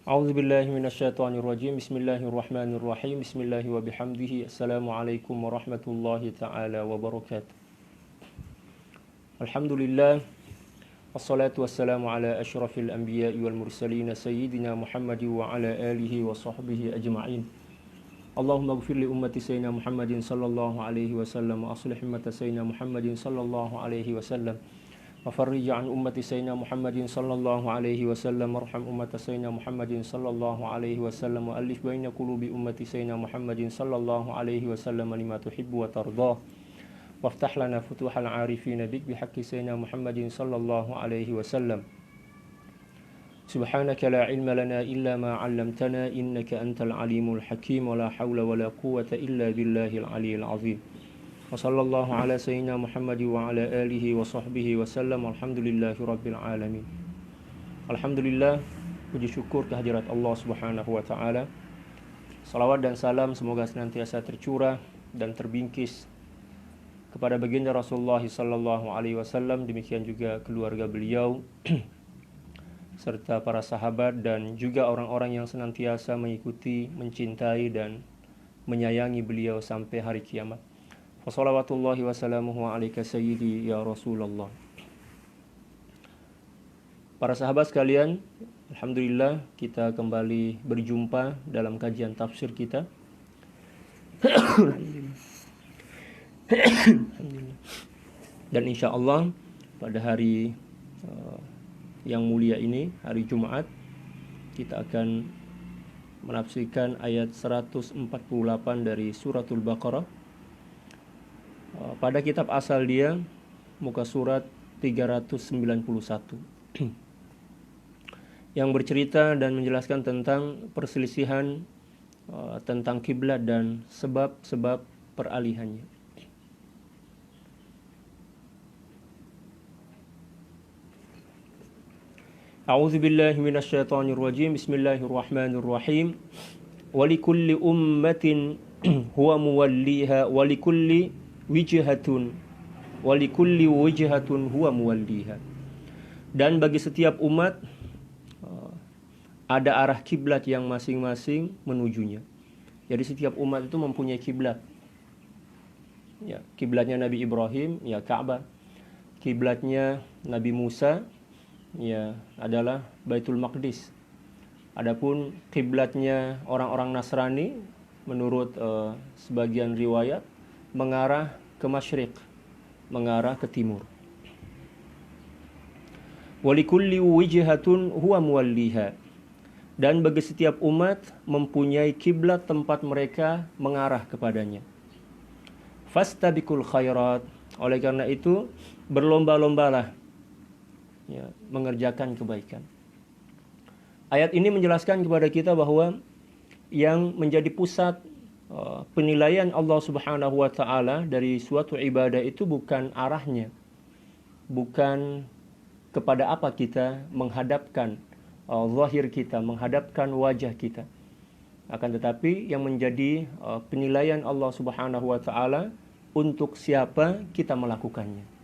A'udzu billahi minasyaitonir rajim. Bismillahirrahmanirrahim. Bismillahi wa bihamdihi. Assalamualaikum warahmatullahi taala wabarakatuh. Alhamdulillah wassalatu wassalamu ala asyrafil anbiya'i wal mursalin sayyidina Muhammad wa ala alihi wa sahbihi ajma'in. Allahumma ighfir li ummati sayyidina Muhammadin sallallahu alaihi wasallam wa aslih ummata sayyidina Muhammadin sallallahu alaihi wasallam. وفرج عن أمة سيدنا محمد صلى الله عليه وسلم وارحم أمة سيدنا محمد صلى الله عليه وسلم وألف بين قلوب أمة سيدنا محمد صلى الله عليه وسلم لما تحب وترضاه وافتح لنا فتوح العارفين بك بحق سيدنا محمد صلى الله عليه وسلم سبحانك لا علم لنا إلا ما علمتنا إنك أنت العليم الحكيم ولا حول ولا قوة إلا بالله العلي العظيم Wassallallahu ala sayyidina Muhammad wa ala alihi wa sahbihi wa sallam. Alhamdulillahi rabbil alamin. Alhamdulillah, puji syukur kehadirat Allah Subhanahu wa taala. Salawat dan salam semoga senantiasa tercurah dan terbingkis kepada baginda Rasulullah sallallahu alaihi wasallam, demikian juga keluarga beliau serta para sahabat dan juga orang-orang yang senantiasa mengikuti, mencintai dan menyayangi beliau sampai hari kiamat. Wassalawatullahi wassalamuhu alaika sayyidi ya Rasulullah. Para sahabat sekalian, alhamdulillah kita kembali berjumpa dalam kajian tafsir kita. Dan insya Allah pada hari yang mulia ini, hari Jumat, kita akan menafsirkan ayat 148 dari suratul Baqarah. Pada kitab asal dia muka surat 391 yang bercerita dan menjelaskan tentang perselisihan tentang kiblat dan sebab-sebab peralihannya. A'udzu billahi minasyaitonir rajim. Bismillahirrahmanirrahim. Walikulli ummatin huwa muwalliha walikulli wijhatun walikulli wijhatun huwa muwalliha. Dan bagi setiap umat ada arah kiblat yang masing-masing menujunya. Jadi setiap umat itu mempunyai kiblat. Ya, kiblatnya Nabi Ibrahim ya Ka'bah. Kiblatnya Nabi Musa ya adalah Baitul Maqdis. Adapun kiblatnya orang-orang Nasrani menurut sebagian riwayat mengarah ke masyriq, mengarah ke timur. Walikulli wijhatun huwa muwalliha. Dan bagi setiap umat mempunyai kiblat tempat mereka mengarah kepadanya. Fastabiqul khairat. Oleh karena itu berlomba-lombalah ya, mengerjakan kebaikan. Ayat ini menjelaskan kepada kita bahwa yang menjadi pusat penilaian Allah Subhanahu wa taala dari suatu ibadah itu bukan arahnya, bukan kepada apa kita menghadapkan zahir kita, menghadapkan wajah kita. Akan tetapi yang menjadi penilaian Allah Subhanahu wa taala untuk siapa kita melakukannya.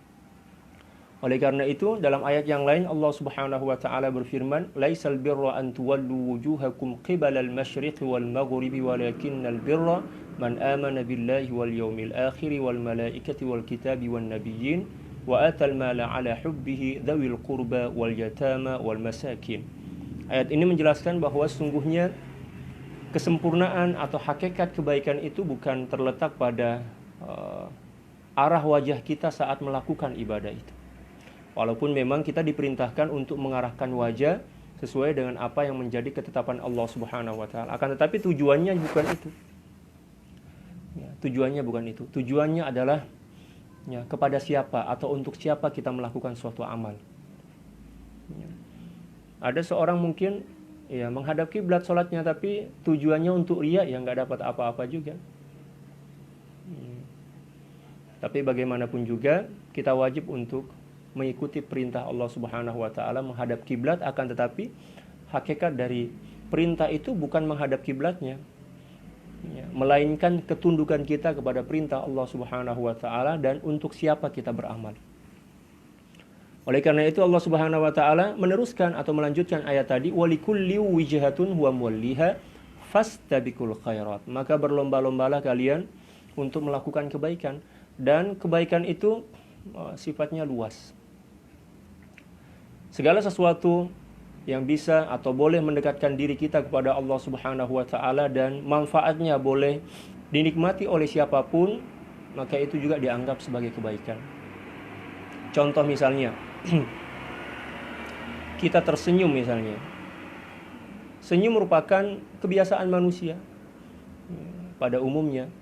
Oleh karena itu dalam ayat yang lain Allah Subhanahu wa taala berfirman, "Laisal birra an tuwallu wujuhakum qibala al-masyriqi wal maghribi walakinnal birra man amana billahi wal yawmil akhir wal malaikati wal kitabi wan nabiyyin wa atal mala ala hubbihi dzawil qurba wal yatama wal masakin." Ayat ini menjelaskan bahwa sungguhnya kesempurnaan atau hakikat kebaikan itu bukan terletak pada arah wajah kita saat melakukan ibadah itu. Walaupun memang kita diperintahkan untuk mengarahkan wajah sesuai dengan apa yang menjadi ketetapan Allah Subhanahu wa taala. Akan tetapi tujuannya bukan itu. Ya, tujuannya bukan itu. Tujuannya adalah ya, kepada siapa atau untuk siapa kita melakukan suatu amal. Ya. Ada seorang mungkin ya menghadap kiblat salatnya tapi tujuannya untuk riya, ya enggak dapat apa-apa juga. Tapi bagaimanapun juga kita wajib untuk mengikuti perintah Allah Subhanahu wa taala menghadap kiblat, akan tetapi hakikat dari perintah itu bukan menghadap kiblatnya, ya, melainkan ketundukan kita kepada perintah Allah Subhanahu wa taala dan untuk siapa kita beramal. Oleh karena itu Allah Subhanahu wa taala meneruskan atau melanjutkan ayat tadi, walikulli wijhatun huwa muwalliha fastabiqul khairat. Maka berlomba-lombalah kalian untuk melakukan kebaikan, dan kebaikan itu sifatnya luas. Segala sesuatu yang bisa atau boleh mendekatkan diri kita kepada Allah Subhanahu wa taala dan manfaatnya boleh dinikmati oleh siapapun, maka itu juga dianggap sebagai kebaikan. Contoh misalnya, kita tersenyum misalnya. Senyum merupakan kebiasaan manusia. Pada umumnya,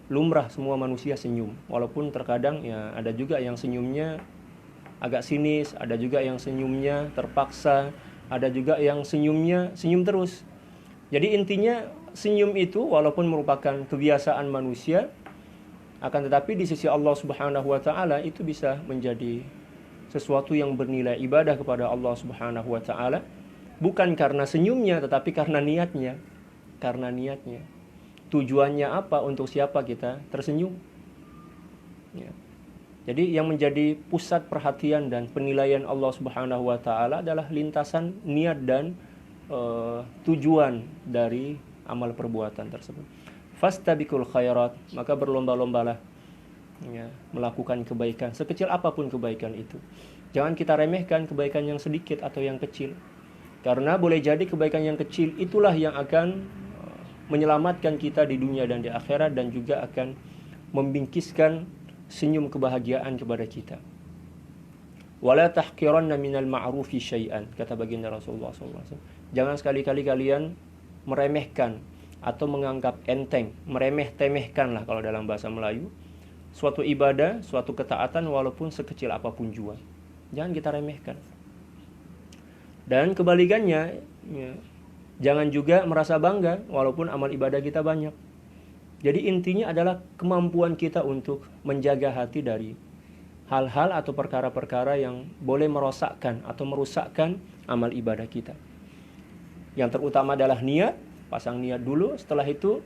lumrah semua manusia senyum. Walaupun terkadang ya ada juga yang senyumnya agak sinis, ada juga yang senyumnya terpaksa, ada juga yang senyumnya senyum terus. Jadi intinya senyum itu walaupun merupakan kebiasaan manusia, akan tetapi di sisi Allah Subhanahu wa taala itu bisa menjadi sesuatu yang bernilai ibadah kepada Allah Subhanahu wa taala, bukan karena senyumnya tetapi karena niatnya. Karena niatnya. Tujuannya apa, untuk siapa kita tersenyum? Ya. Jadi yang menjadi pusat perhatian dan penilaian Allah Subhanahu wa taala adalah lintasan niat dan tujuan dari amal perbuatan tersebut. Fastabiqul khairat, maka berlomba-lombalah ya, melakukan kebaikan, sekecil apapun kebaikan itu. Jangan kita remehkan kebaikan yang sedikit atau yang kecil. Karena boleh jadi kebaikan yang kecil itulah yang akan menyelamatkan kita di dunia dan di akhirat, dan juga akan membingkiskan senyum kebahagiaan kepada kita. Wala tahqiranna minal ma'rufi syai'an, kata baginda Rasulullah SAW. Jangan sekali-kali kalian meremehkan atau menganggap enteng, meremeh-temehkanlah kalau dalam bahasa Melayu, suatu ibadah, suatu ketaatan walaupun sekecil apapun jua. Jangan kita remehkan. Dan kebalikannya, ya, jangan juga merasa bangga walaupun amal ibadah kita banyak. Jadi intinya adalah kemampuan kita untuk menjaga hati dari hal-hal atau perkara-perkara yang boleh merosakkan atau merusakkan amal ibadah kita. Yang terutama adalah niat, pasang niat dulu. Setelah itu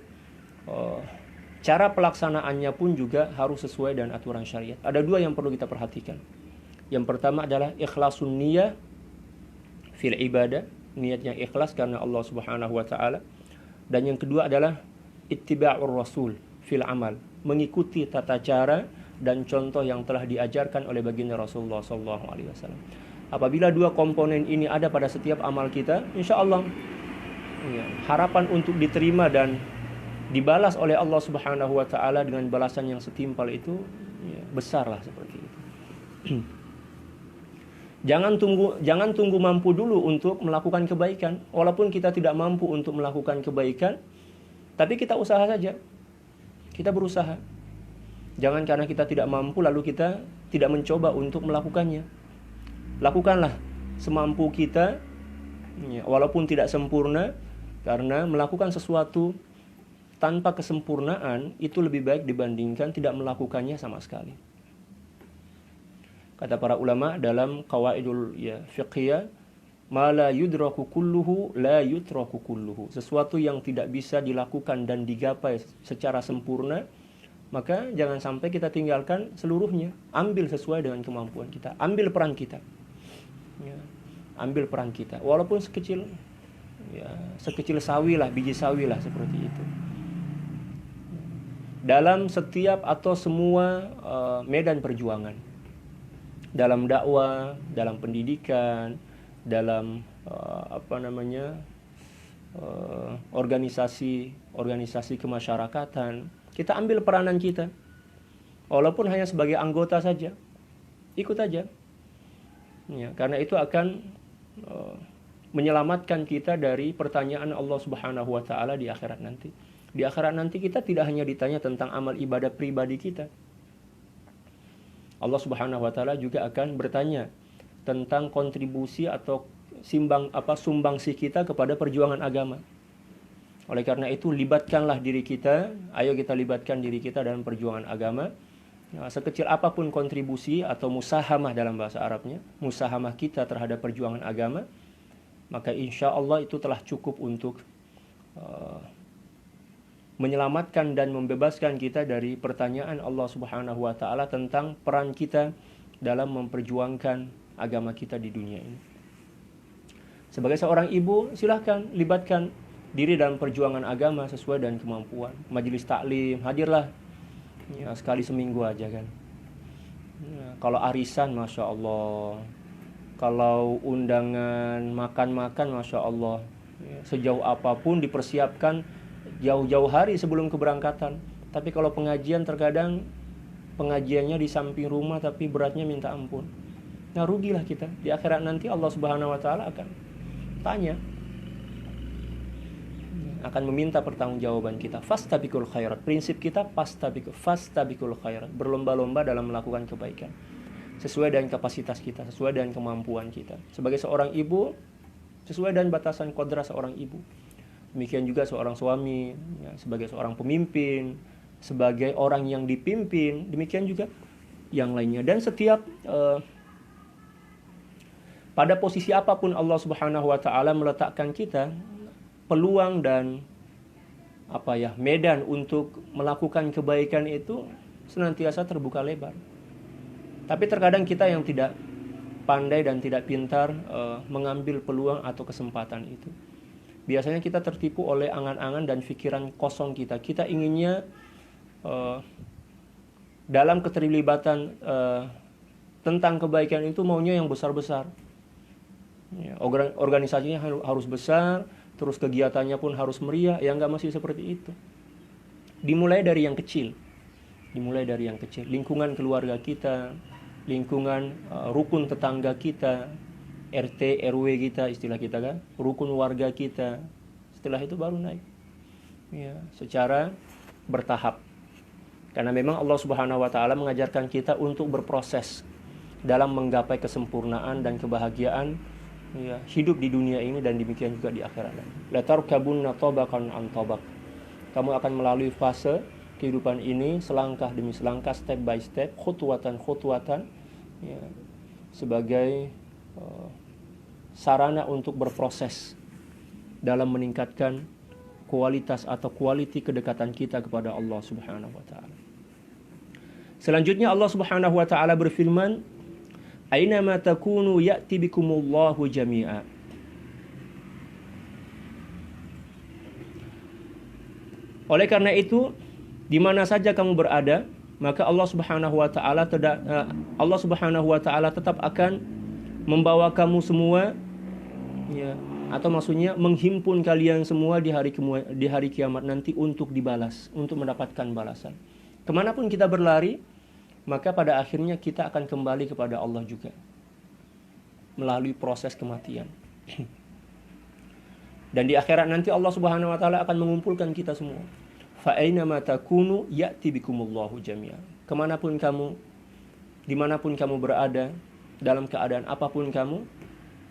cara pelaksanaannya pun juga harus sesuai dengan aturan syariat. Ada dua yang perlu kita perhatikan. Yang pertama adalah ikhlasun niyah fil ibadah, niatnya ikhlas karena Allah Subhanahu wa taala. Dan yang kedua adalah ittiba'ur rasul fil amal, mengikuti tata cara dan contoh yang telah diajarkan oleh baginda Rasulullah SAW. Apabila dua komponen ini ada pada setiap amal kita, insya Allah ya, harapan untuk diterima dan dibalas oleh Allah Subhanahu wa taala dengan balasan yang setimpal itu ya, besarlah seperti itu. Jangan tunggu mampu dulu untuk melakukan kebaikan. Walaupun kita tidak mampu untuk melakukan kebaikan, tapi kita usaha saja. Kita berusaha. Jangan karena kita tidak mampu lalu kita tidak mencoba untuk melakukannya. Lakukanlah semampu kita, ya, walaupun tidak sempurna, karena melakukan sesuatu tanpa kesempurnaan itu lebih baik dibandingkan tidak melakukannya sama sekali. Kata para ulama dalam qawaidul fiqhiyah, ma la yudraku kulluhu la yutraku kulluhu. Sesuatu yang tidak bisa dilakukan dan digapai secara sempurna, maka jangan sampai kita tinggalkan seluruhnya. Ambil sesuai dengan kemampuan kita. Ambil peran kita. Ya, ambil peran kita. Walaupun sekecil sawi lah, biji sawi lah, seperti itu. Dalam setiap atau semua medan perjuangan. Dalam dakwah, dalam pendidikan, dalam organisasi kemasyarakatan, kita ambil peranan kita, walaupun hanya sebagai anggota saja, ikut aja, ya, karena itu akan menyelamatkan kita dari pertanyaan Allah Subhanahu wa taala di akhirat nanti. Di akhirat nanti kita tidak hanya ditanya tentang amal ibadah pribadi kita, Allah Subhanahu wa taala juga akan bertanya tentang kontribusi atau sumbangsi kita kepada perjuangan agama. Oleh karena itu, libatkanlah diri kita, ayo kita libatkan diri kita dalam perjuangan agama. Nah, sekecil apapun kontribusi atau musahamah dalam bahasa Arabnya, musahamah kita terhadap perjuangan agama, maka insya Allah itu telah cukup untuk menyelamatkan dan membebaskan kita dari pertanyaan Allah Subhanahu wa taala tentang peran kita dalam memperjuangkan agama kita di dunia ini. Sebagai seorang ibu, silahkan libatkan diri dalam perjuangan agama sesuai dengan kemampuan. Majelis taklim, hadirlah ya, sekali seminggu aja kan. Ya, kalau arisan, Masya Allah. Kalau undangan makan-makan, Masya Allah. Ya, sejauh apapun dipersiapkan jauh-jauh hari sebelum keberangkatan. Tapi kalau pengajian terkadang pengajiannya di samping rumah tapi beratnya minta ampun. Nah, rugilah kita. Di akhirat nanti Allah Subhanahu wa taala akan tanya, akan meminta pertanggungjawaban kita. Fastabiqul khairat. Prinsip kita fastabiqul khairat. Berlomba-lomba dalam melakukan kebaikan. Sesuai dengan kapasitas kita, sesuai dengan kemampuan kita. Sebagai seorang ibu, sesuai dengan batasan kodrat seorang ibu. Demikian juga seorang suami, ya, sebagai seorang pemimpin, sebagai orang yang dipimpin, demikian juga yang lainnya. Dan setiap pada posisi apapun Allah Subhanahu wa taala meletakkan kita, peluang dan medan untuk melakukan kebaikan itu senantiasa terbuka lebar. Tapi terkadang kita yang tidak pandai dan tidak pintar mengambil peluang atau kesempatan itu. Biasanya kita tertipu oleh angan-angan dan pikiran kosong kita. Kita inginnya dalam keterlibatan tentang kebaikan itu maunya yang besar-besar. Ya, organisasinya harus besar, terus kegiatannya pun harus meriah. Ya enggak masih seperti itu. Dimulai dari yang kecil. Lingkungan keluarga kita, lingkungan rukun tetangga kita, RT, RW kita, istilah kita kan, rukun warga kita. Setelah itu baru naik. Ya, secara bertahap. Karena memang Allah Subhanahu wa taala mengajarkan kita untuk berproses dalam menggapai kesempurnaan dan kebahagiaan, ya, hidup di dunia ini dan demikian juga di akhirat. La tarkabunna tabaqan an tabaq. Kamu akan melalui fase kehidupan ini selangkah demi selangkah, step by step, khutwatan, ya, sebagai sarana untuk berproses dalam meningkatkan kualitas atau quality kedekatan kita kepada Allah Subhanahu wa taala. Selanjutnya Allah Subhanahu wa taala berfirman, "Ainama takunu ya'ti bikumullahu jami'a." Oleh karena itu, di mana saja kamu berada, maka Allah Subhanahu wa taala tetap akan membawa kamu semua, ya, atau maksudnya menghimpun kalian semua di hari kiamat nanti untuk dibalas, untuk mendapatkan balasan. Kemanapun kita berlari, maka pada akhirnya kita akan kembali kepada Allah juga melalui proses kematian. Dan di akhirat nanti Allah Subhanahu wa taala akan mengumpulkan kita semua. Fa ainama takunu ya'ti bikumullahu jami'an. Kemanapun kamu, dimanapun kamu berada, dalam keadaan apapun kamu,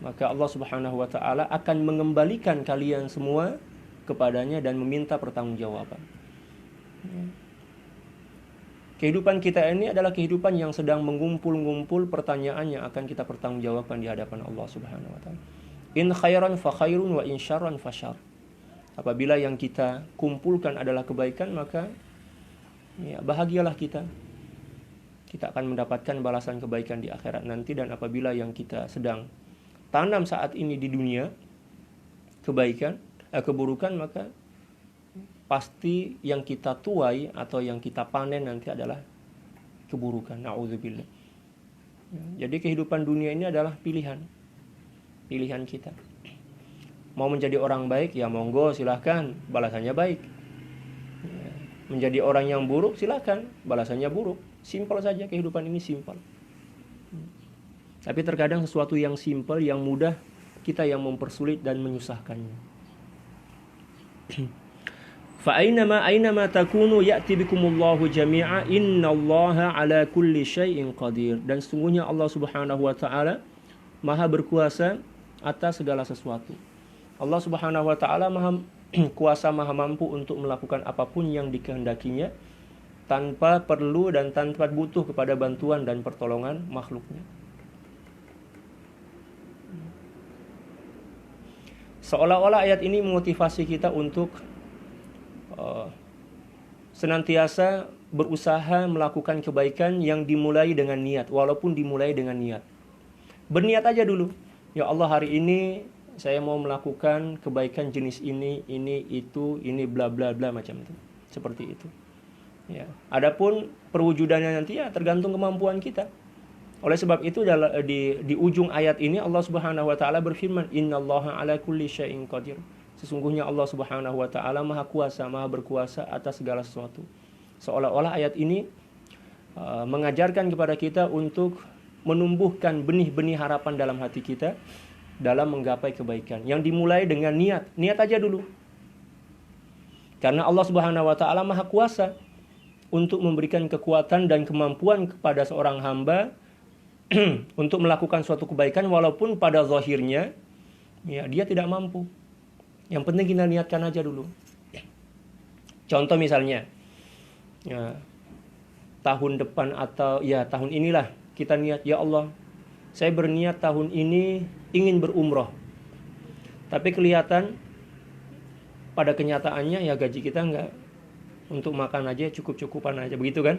maka Allah Subhanahu wa taala akan mengembalikan kalian semua kepadanya dan meminta pertanggungjawaban. Kehidupan kita ini adalah kehidupan yang sedang mengumpul-ngumpul pertanyaan yang akan kita pertanggungjawabkan di hadapan Allah Subhanahu wa taala. In khairan fa khairun wa in syarran fa syarr. Apabila yang kita kumpulkan adalah kebaikan, maka ya, bahagialah kita. Kita akan mendapatkan balasan kebaikan di akhirat nanti. Dan apabila yang kita sedang tanam saat ini di dunia keburukan, maka pasti yang kita tuai atau yang kita panen nanti adalah keburukan. Na'udzubillah. Jadi kehidupan dunia ini adalah pilihan kita. Mau menjadi orang baik, ya monggo silahkan, balasannya baik. Menjadi orang yang buruk, silahkan, balasannya buruk. Simpel saja, kehidupan ini simpel. Tapi terkadang sesuatu yang simpel, yang mudah, kita yang mempersulit dan menyusahkannya. Fa ainama takunu ya'ti bikumullahu jami'a innallaha ala kulli syai'in qadir. Dan sesungguhnya Allah Subhanahu wa taala Maha berkuasa atas segala sesuatu. Allah Subhanahu wa taala Maha kuasa, Maha mampu untuk melakukan apapun yang dikehendakinya tanpa perlu dan tanpa butuh kepada bantuan dan pertolongan makhluknya. Seolah-olah ayat ini memotivasi kita untuk senantiasa berusaha melakukan kebaikan yang dimulai dengan niat, walaupun dimulai dengan niat. Berniat aja dulu. Ya Allah, hari ini saya mau melakukan kebaikan jenis ini, itu, ini bla bla bla macam itu. Seperti itu. Ya. Adapun perwujudannya nanti ya tergantung kemampuan kita. Oleh sebab itu di ujung ayat ini Allah Subhanahu wa taala berfirman, "Innallaha ala kulli syai'in qadir." Sesungguhnya Allah Subhanahu wa taala Maha Kuasa, Maha berkuasa atas segala sesuatu. Seolah-olah ayat ini mengajarkan kepada kita untuk menumbuhkan benih-benih harapan dalam hati kita dalam menggapai kebaikan. Yang dimulai dengan niat. Niat aja dulu. Karena Allah Subhanahu wa taala Maha Kuasa untuk memberikan kekuatan dan kemampuan kepada seorang hamba untuk melakukan suatu kebaikan walaupun pada zahirnya ya dia tidak mampu. Yang penting kita niatkan aja dulu. Contoh misalnya ya, tahun depan atau ya tahun inilah kita niat, ya Allah, saya berniat tahun ini ingin berumroh. Tapi kelihatan pada kenyataannya ya gaji kita enggak, untuk makan aja cukup-cukupan aja, begitu kan?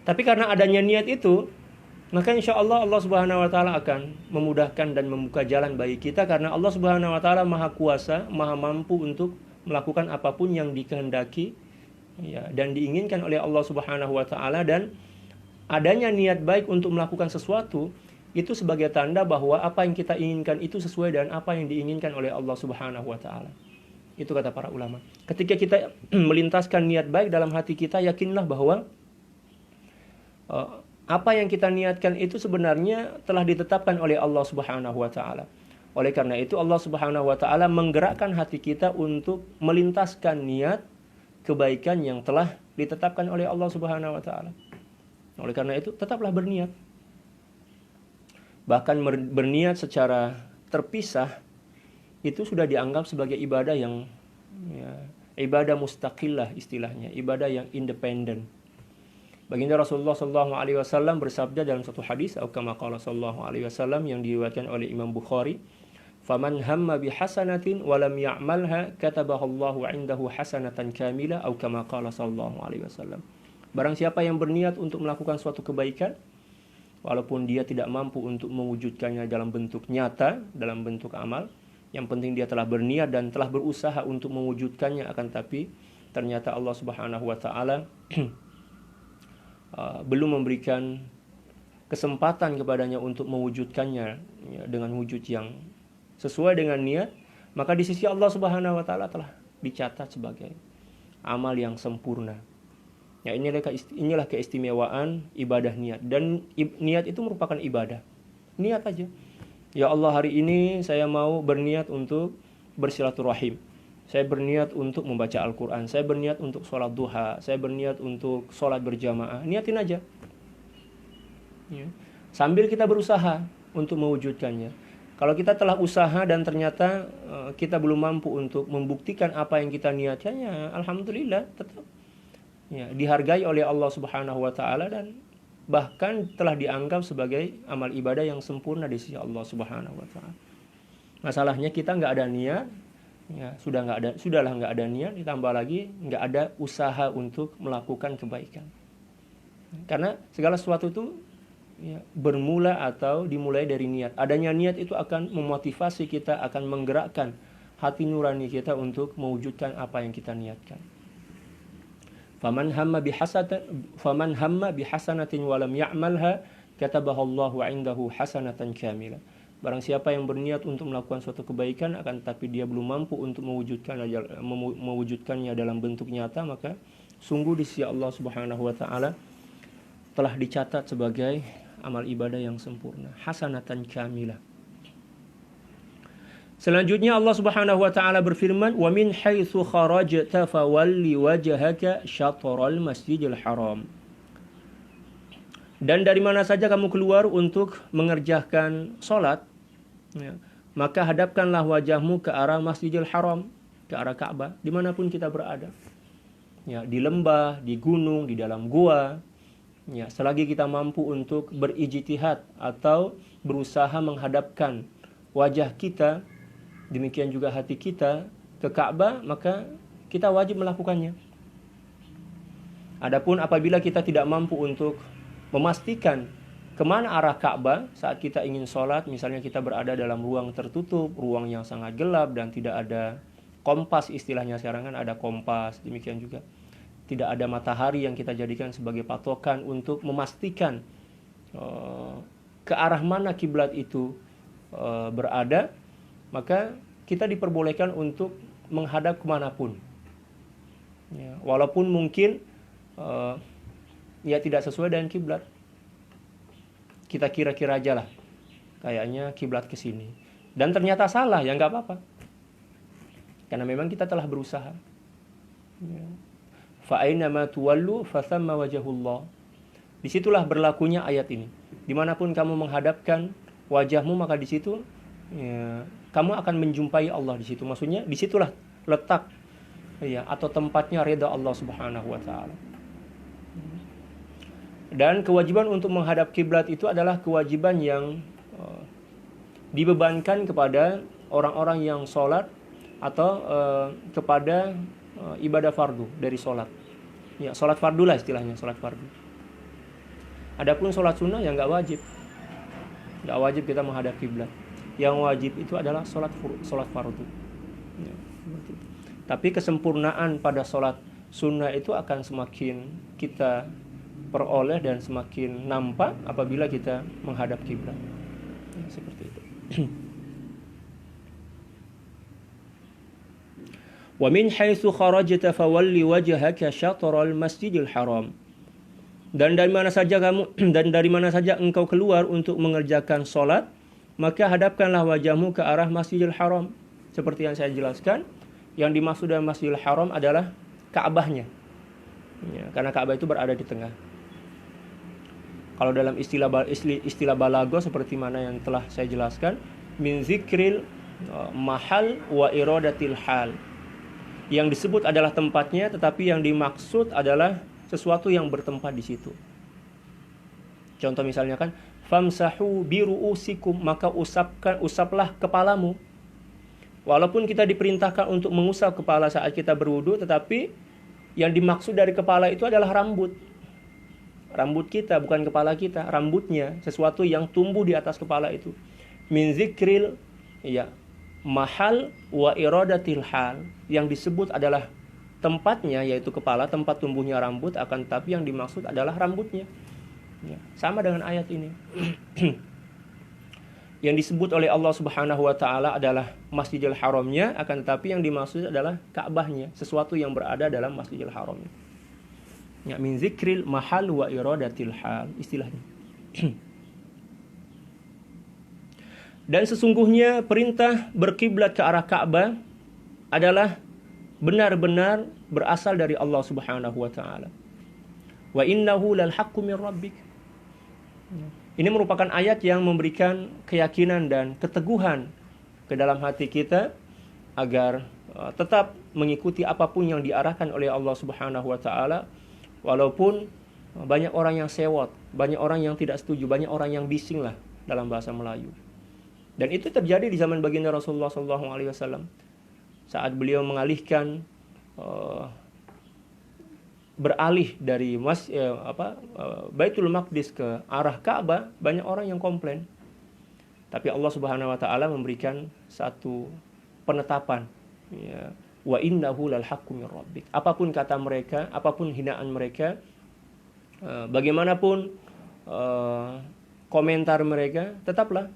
Tapi karena adanya niat itu, maka insya Allah Allah Subhanahu wa taala akan memudahkan dan membuka jalan bagi kita, karena Allah Subhanahu wa taala Maha Kuasa, Maha mampu untuk melakukan apapun yang dikehendaki ya, dan diinginkan oleh Allah Subhanahu wa taala. Dan adanya niat baik untuk melakukan sesuatu itu sebagai tanda bahwa apa yang kita inginkan itu sesuai dengan apa yang diinginkan oleh Allah Subhanahu wa taala. Itu kata para ulama. Ketika kita melintaskan niat baik dalam hati kita, yakinlah bahwa apa yang kita niatkan itu sebenarnya telah ditetapkan oleh Allah Subhanahu wa taala. Oleh karena itu Allah Subhanahu wa taala menggerakkan hati kita untuk melintaskan niat kebaikan yang telah ditetapkan oleh Allah Subhanahu wa taala. Oleh karena itu tetaplah berniat. Bahkan berniat secara terpisah itu sudah dianggap sebagai ibadah yang ya, ibadah mustaqillah istilahnya, ibadah yang independen. Baginda Rasulullah sallallahu alaihi wasallam bersabda dalam satu hadis, atau kama qala sallallahu alaihi wasallam, yang diriwayatkan oleh Imam Bukhari, "Faman hamma bihasanatin wa lam ya'malha katabahallahu 'indahu hasanatan kamilah," atau kama qala sallallahu alaihi wasallam. Barang siapa yang berniat untuk melakukan suatu kebaikan walaupun dia tidak mampu untuk mewujudkannya dalam bentuk nyata, dalam bentuk amal, yang penting dia telah berniat dan telah berusaha untuk mewujudkannya, akan tapi ternyata Allah Subhanahu wa taala belum memberikan kesempatan kepadanya untuk mewujudkannya ya, dengan wujud yang sesuai dengan niat, maka di sisi Allah Subhanahu wa taala telah dicatat sebagai amal yang sempurna. Ya, inilah keistimewaan ibadah niat. Dan niat itu merupakan ibadah. Niat aja. Ya Allah, hari ini saya mau berniat untuk bersilaturahim. Saya berniat untuk membaca Al-Quran. Saya berniat untuk sholat duha. Saya berniat untuk sholat berjamaah. Niatin aja. Ya. Sambil kita berusaha untuk mewujudkannya. Kalau kita telah usaha dan ternyata kita belum mampu untuk membuktikan apa yang kita niatkan, ya alhamdulillah tetap ya, dihargai oleh Allah Subhanahu wa taala dan bahkan telah dianggap sebagai amal ibadah yang sempurna di sisi Allah Subhanahu wa taala. Masalahnya kita nggak ada niat, ya sudahlah nggak ada niat, ditambah lagi nggak ada usaha untuk melakukan kebaikan. Karena segala sesuatu itu ya, bermula atau dimulai dari niat. Adanya niat itu akan memotivasi kita, akan menggerakkan hati nurani kita untuk mewujudkan apa yang kita niatkan. Faman hamma bihasanatin wa lam ya'malha katabahallahu 'indahu hasanatan kamilah. Barang siapa yang berniat untuk melakukan suatu kebaikan akan tapi dia belum mampu untuk mewujudkannya dalam bentuk nyata, maka sungguh di sisi Allah Subhanahu wa taala telah dicatat sebagai amal ibadah yang sempurna, hasanatan kamilah. Selanjutnya Allah Subhanahu wa taala berfirman, "Wa min haitsu kharajta fawalli wajhaka syatral masjidil haram." Dan dari mana saja kamu keluar untuk mengerjakan salat, ya, maka hadapkanlah wajahmu ke arah Masjidil Haram, ke arah Ka'bah, dimanapun kita berada. Ya, di lembah, di gunung, di dalam gua, ya, selagi kita mampu untuk berijtihad atau berusaha menghadapkan wajah kita, demikian juga hati kita ke Ka'bah, maka kita wajib melakukannya. Adapun apabila kita tidak mampu untuk memastikan kemana arah Ka'bah saat kita ingin sholat. Misalnya kita berada dalam ruang tertutup, ruang yang sangat gelap dan tidak ada kompas, istilahnya sekarang kan ada kompas. Demikian juga tidak ada matahari yang kita jadikan sebagai patokan untuk memastikan ke arah mana kiblat itu berada. Maka kita diperbolehkan untuk menghadap kemanapun, ya, walaupun mungkin ya tidak sesuai dengan kiblat. Kita kira-kira aja lah, kayaknya kiblat ke sini, dan ternyata salah, ya nggak apa-apa, karena memang kita telah berusaha. Ya. Fa aina ma tuwallu fa thamma wajhullah. Disitulah berlakunya ayat ini. Dimanapun kamu menghadapkan wajahmu, maka di situ ya, kamu akan menjumpai Allah di situ. Maksudnya disitulah letak ya, atau tempatnya ridha Allah Subhanahu wa taala. Dan kewajiban untuk menghadap kiblat itu adalah kewajiban yang dibebankan kepada orang-orang yang sholat atau kepada ibadah fardu dari sholat. Ya, sholat fardu lah istilahnya, sholat fardu. Adapun sholat sunnah yang nggak wajib. Nggak wajib kita menghadap kiblat. Yang wajib itu adalah sholat fardu. Ya, tapi kesempurnaan pada sholat sunnah itu akan semakin kita peroleh dan semakin nampak apabila kita menghadap kiblat. Ya, seperti itu. Wa min haitsu kharajta fawalli wajhaka syatral masjidil haram. Dan dari mana saja engkau keluar untuk mengerjakan sholat, maka hadapkanlah wajahmu ke arah Masjidil Haram. Seperti yang saya jelaskan, yang dimaksud dengan Masjidil Haram adalah Ka'bahnya. Ya, karena Ka'bah itu berada di tengah. Kalau dalam istilah balago seperti mana yang telah saya jelaskan, min zikril mahal wa iradatil hal. Yang disebut adalah tempatnya, tetapi yang dimaksud adalah sesuatu yang bertempat di situ. Contoh misalnya kan, famsahu biru'usikum, maka usaplah kepalamu. Walaupun kita diperintahkan untuk mengusap kepala saat kita berwudu, tetapi yang dimaksud dari kepala itu adalah rambut. Rambut kita, bukan kepala kita, rambutnya, sesuatu yang tumbuh di atas kepala itu. Min zikril ya mahal wa iradatil hal. Yang disebut adalah tempatnya, yaitu kepala, tempat tumbuhnya rambut, akan tetapi yang dimaksud adalah rambutnya. Ya, sama dengan ayat ini. Yang disebut oleh Allah Subhanahu wa taala adalah Masjidil Haramnya, akan tetapi yang dimaksud adalah Ka'bahnya, sesuatu yang berada dalam Masjidil Haram. Ya, min zikril mahal wa iradatil hal, istilahnya. Dan sesungguhnya perintah berkiblat ke arah Ka'bah adalah benar-benar berasal dari Allah Subhanahu wa taala. Wa innahu lal haqqu min rabbik. Ini merupakan ayat yang memberikan keyakinan dan keteguhan ke dalam hati kita agar tetap mengikuti apapun yang diarahkan oleh Allah Subhanahu wa taala, walaupun banyak orang yang sewot, banyak orang yang tidak setuju, banyak orang yang bising lah dalam bahasa Melayu. Dan itu terjadi di zaman baginda Rasulullah SAW. Saat beliau mengalihkan beralih dari Baitul Maqdis ke arah Ka'bah, banyak orang yang komplain. Tapi Allah Subhanahu wa taala memberikan satu penetapan, ya, wa innahu lal haqqu min rabbik. Apapun kata mereka, apapun hinaan mereka, bagaimanapun komentar mereka, tetaplah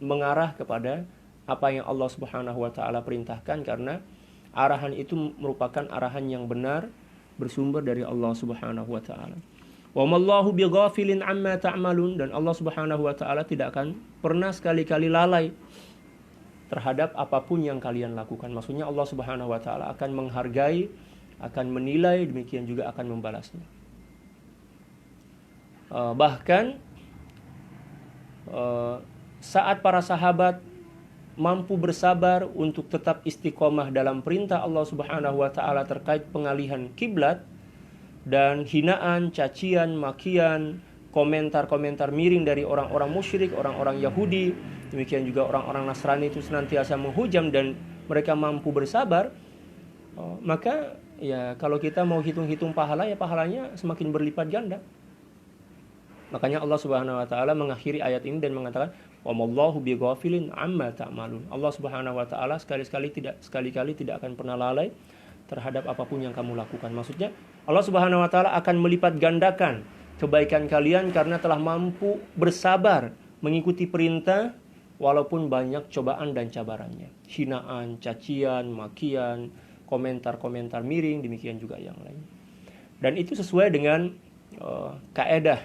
mengarah kepada apa yang Allah Subhanahu wa taala perintahkan, karena arahan itu merupakan arahan yang benar, bersumber dari Allah Subhanahu wa taala. Wa mallahu bighafilin amma ta'malun, dan Allah Subhanahu wa taala tidak akan pernah sekali-kali lalai terhadap apapun yang kalian lakukan. Maksudnya Allah Subhanahu wa taala akan menghargai, akan menilai, demikian juga akan membalasnya. Bahkan saat para sahabat mampu bersabar untuk tetap istiqomah dalam perintah Allah Subhanahu wa taala terkait pengalihan kiblat, dan hinaan, cacian, makian, komentar-komentar miring dari orang-orang musyrik, orang-orang Yahudi, demikian juga orang-orang Nasrani itu senantiasa menghujam, dan mereka mampu bersabar, maka ya kalau kita mau hitung-hitung pahala, ya pahalanya semakin berlipat ganda. Makanya Allah Subhanahu wa taala mengakhiri ayat ini dan mengatakan, "Wa mallahu bighafilin amma ta'malun." Allah Subhanahu wa taala sekali-kali tidak akan pernah lalai terhadap apapun yang kamu lakukan. Maksudnya, Allah Subhanahu wa taala akan melipat gandakan kebaikan kalian karena telah mampu bersabar mengikuti perintah walaupun banyak cobaan dan cabarannya. Hinaan, cacian, makian, komentar-komentar miring, demikian juga yang lain. Dan itu sesuai dengan kaedah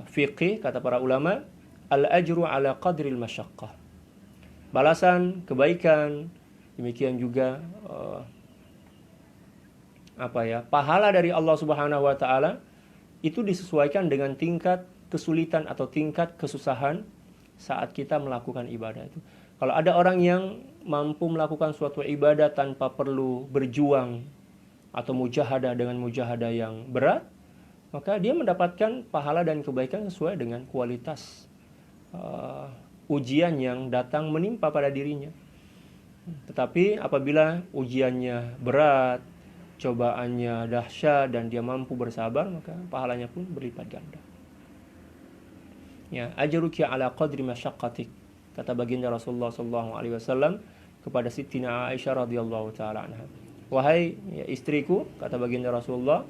fiqih, kata para ulama, al-ajru ala qadril masyaqqah. Balasan kebaikan, demikian juga pahala dari Allah Subhanahu wa taala itu disesuaikan dengan tingkat kesulitan atau tingkat kesusahan saat kita melakukan ibadah itu. Kalau ada orang yang mampu melakukan suatu ibadah tanpa perlu berjuang atau mujahadah dengan mujahadah yang berat, maka dia mendapatkan pahala dan kebaikan sesuai dengan kualitas ujian yang datang menimpa pada dirinya. Tetapi apabila ujiannya berat, cobaannya dahsyat dan dia mampu bersabar, maka pahalanya pun berlipat ganda. Ya, ajruki ala qadri masyaqqatik, kata baginda Rasulullah sallallahu alaihi wasallam kepada Sittina Aisyah radhiyallahu taala anha. Wahai istriku, kata baginda Rasulullah,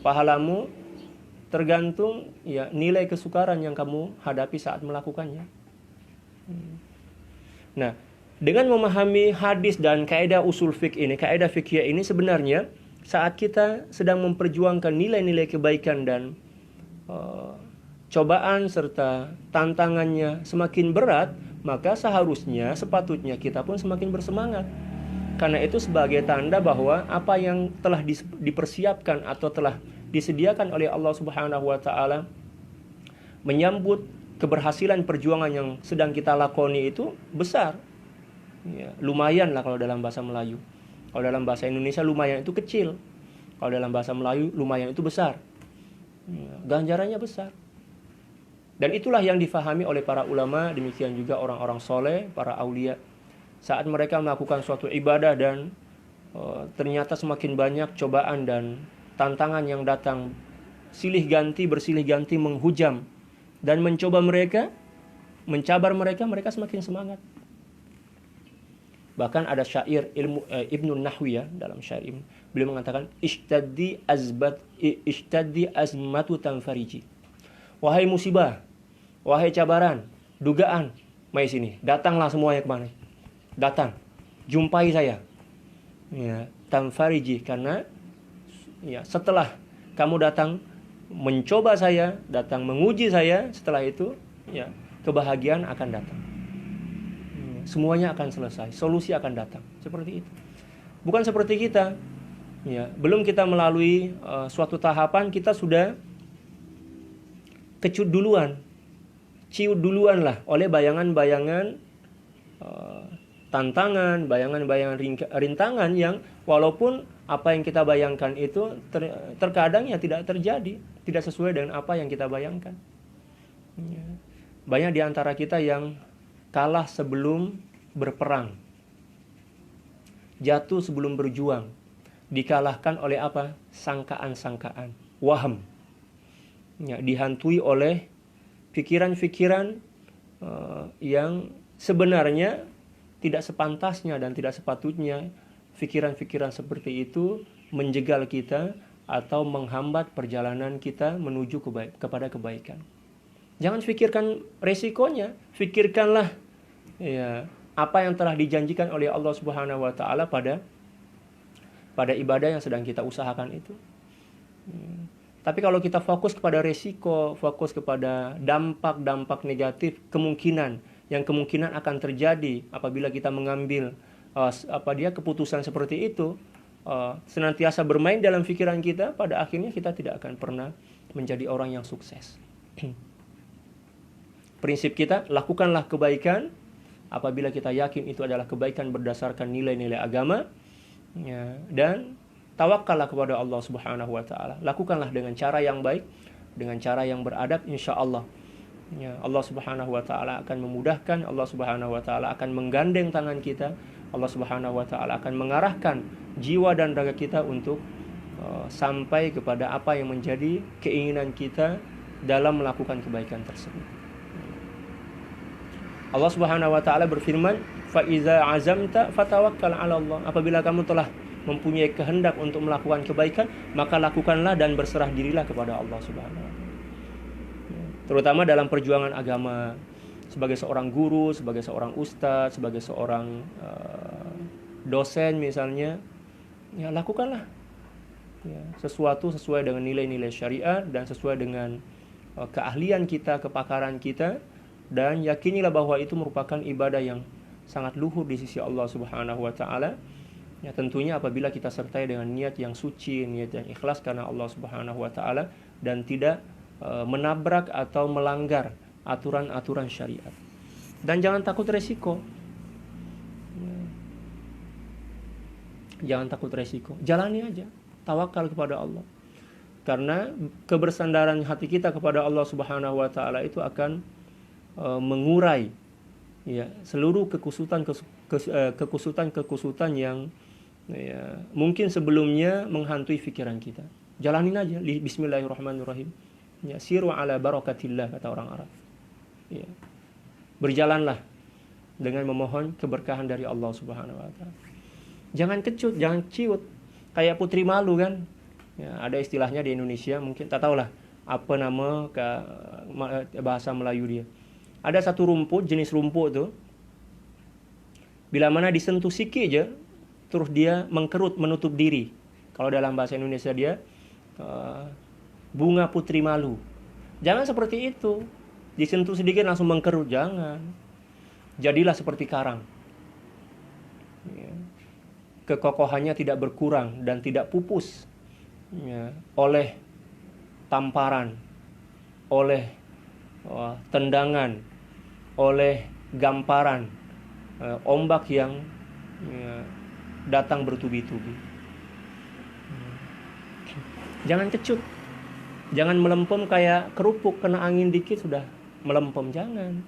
pahalamu tergantung nilai kesukaran yang kamu hadapi saat melakukannya. Nah, dengan memahami hadis dan kaidah usul fikih ini, kaidah fikih ini sebenarnya saat kita sedang memperjuangkan nilai-nilai kebaikan dan cobaan serta tantangannya semakin berat, maka seharusnya sepatutnya kita pun semakin bersemangat. Karena itu sebagai tanda bahwa apa yang telah dipersiapkan atau telah disediakan oleh Allah Subhanahu wa taala menyambut keberhasilan perjuangan yang sedang kita lakoni itu besar. Ya, lumayan lah kalau dalam bahasa Melayu. Kalau dalam bahasa Indonesia lumayan itu kecil. Kalau dalam bahasa Melayu lumayan itu besar. Ya, ganjarannya besar. Dan itulah yang difahami oleh para ulama, demikian juga orang-orang soleh, para aulia. Saat mereka melakukan suatu ibadah dan ternyata semakin banyak cobaan dan tantangan yang datang bersilih ganti menghujam dan mencabar mereka semakin semangat. Bahkan ada syair Ibnu Nahwi dalam syair ini, beliau mengatakan ishtaddi azmatu tanfariji. Wahai musibah, wahai cabaran, dugaan, mai sini, datanglah semuanya kemana? Datang, jumpai saya. Ya, tanfariji, karena setelah kamu datang mencoba saya, datang menguji saya, setelah itu kebahagiaan akan datang. Semuanya akan selesai, solusi akan datang. Seperti itu. Bukan seperti kita. Belum kita melalui suatu tahapan, kita sudah kecut duluan. Ciut duluan lah oleh bayangan-bayangan tantangan, bayangan-bayangan rintangan yang walaupun apa yang kita bayangkan itu terkadang tidak terjadi, tidak sesuai dengan apa yang kita bayangkan. Banyak di antara kita yang kalah sebelum berperang, jatuh sebelum berjuang, dikalahkan oleh apa? Sangkaan-sangkaan, waham. Dihantui oleh pikiran-pikiran yang sebenarnya tidak sepantasnya dan tidak sepatutnya pikiran-pikiran seperti itu menjegal kita atau menghambat perjalanan kita menuju kepada kebaikan. Jangan pikirkan resikonya, pikirkanlah apa yang telah dijanjikan oleh Allah Subhanahu wa taala pada ibadah yang sedang kita usahakan itu. Tapi kalau kita fokus kepada resiko, fokus kepada dampak-dampak negatif kemungkinan akan terjadi apabila kita mengambil keputusan seperti itu, senantiasa bermain dalam pikiran kita, pada akhirnya kita tidak akan pernah menjadi orang yang sukses. Prinsip kita, lakukanlah kebaikan apabila kita yakin itu adalah kebaikan berdasarkan nilai-nilai agama, dan tawakkallah kepada Allah Subhanahu wa taala. Lakukanlah dengan cara yang baik, dengan cara yang beradab, insyaallah Allah Subhanahu wa taala akan memudahkan, Allah Subhanahu wa taala akan menggandeng tangan kita, Allah Subhanahu wa taala akan mengarahkan jiwa dan raga kita untuk sampai kepada apa yang menjadi keinginan kita dalam melakukan kebaikan tersebut. Allah Subhanahu wa taala berfirman, "Fa iza azamta fatawakkal 'ala Allah." Apabila kamu telah mempunyai kehendak untuk melakukan kebaikan, maka lakukanlah dan berserah dirilah kepada Allah Subhanahu wa taala. Terutama dalam perjuangan agama, sebagai seorang guru, sebagai seorang ustadz, sebagai seorang dosen misalnya, ya lakukanlah ya, sesuatu sesuai dengan nilai-nilai syariat dan sesuai dengan keahlian kita, kepakaran kita, dan yakinilah bahwa itu merupakan ibadah yang sangat luhur di sisi Allah Subhanahu wa taala. Ya, tentunya apabila kita sertai dengan niat yang suci, niat yang ikhlas karena Allah Subhanahu wa taala dan tidak menabrak atau melanggar aturan-aturan syariat. Dan jangan takut resiko. Ya. Jangan takut resiko. Jalani aja. Tawakal kepada Allah. Karena kebersandaran hati kita kepada Allah Subhanahu wa taala itu akan mengurai ya seluruh kekusutan yang ya, mungkin sebelumnya menghantui pikiran kita. Jalanin aja. Bismillahirrahmanirrahim. Ya, siru ala barakatillah kata orang Arab. Ya. Berjalanlah dengan memohon keberkahan dari Allah Subhanahu wa taala. Jangan kecut, jangan ciut. Kayak putri malu kan. Ya, ada istilahnya di Indonesia, mungkin tak tahulah apa nama bahasa Melayu dia. Ada satu rumput, jenis rumput tuh, bila mana disentuh sikit aja, terus dia mengkerut, menutup diri. Kalau dalam bahasa Indonesia dia bunga putri malu. Jangan seperti itu. Disentuh sedikit langsung mengkerut, jangan. Jadilah seperti karang. Ya. Kekokohannya tidak berkurang dan tidak pupus ya, oleh tamparan, oleh tendangan, oleh gamparan ombak yang ya, datang bertubi-tubi. Jangan kecut. Jangan melempem kayak kerupuk, kena angin dikit sudah melempem, jangan.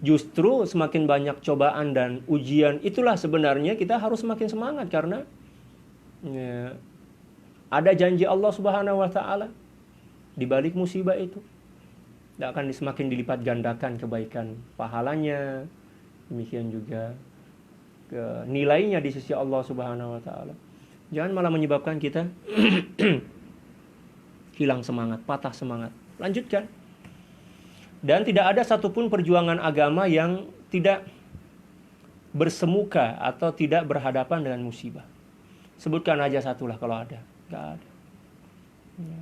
Justru semakin banyak cobaan dan ujian, itulah sebenarnya kita harus semakin semangat karena ya, ada janji Allah Subhanahu wa taala di balik musibah itu. Akan semakin dilipat gandakan kebaikan pahalanya, demikian juga nilainya di sisi Allah Subhanahu wa taala. Jangan malah menyebabkan kita hilang semangat, patah semangat. Lanjutkan. Dan tidak ada satupun perjuangan agama yang tidak bersemuka atau tidak berhadapan dengan musibah. Sebutkan aja satulah kalau ada. Nggak ada. Ya.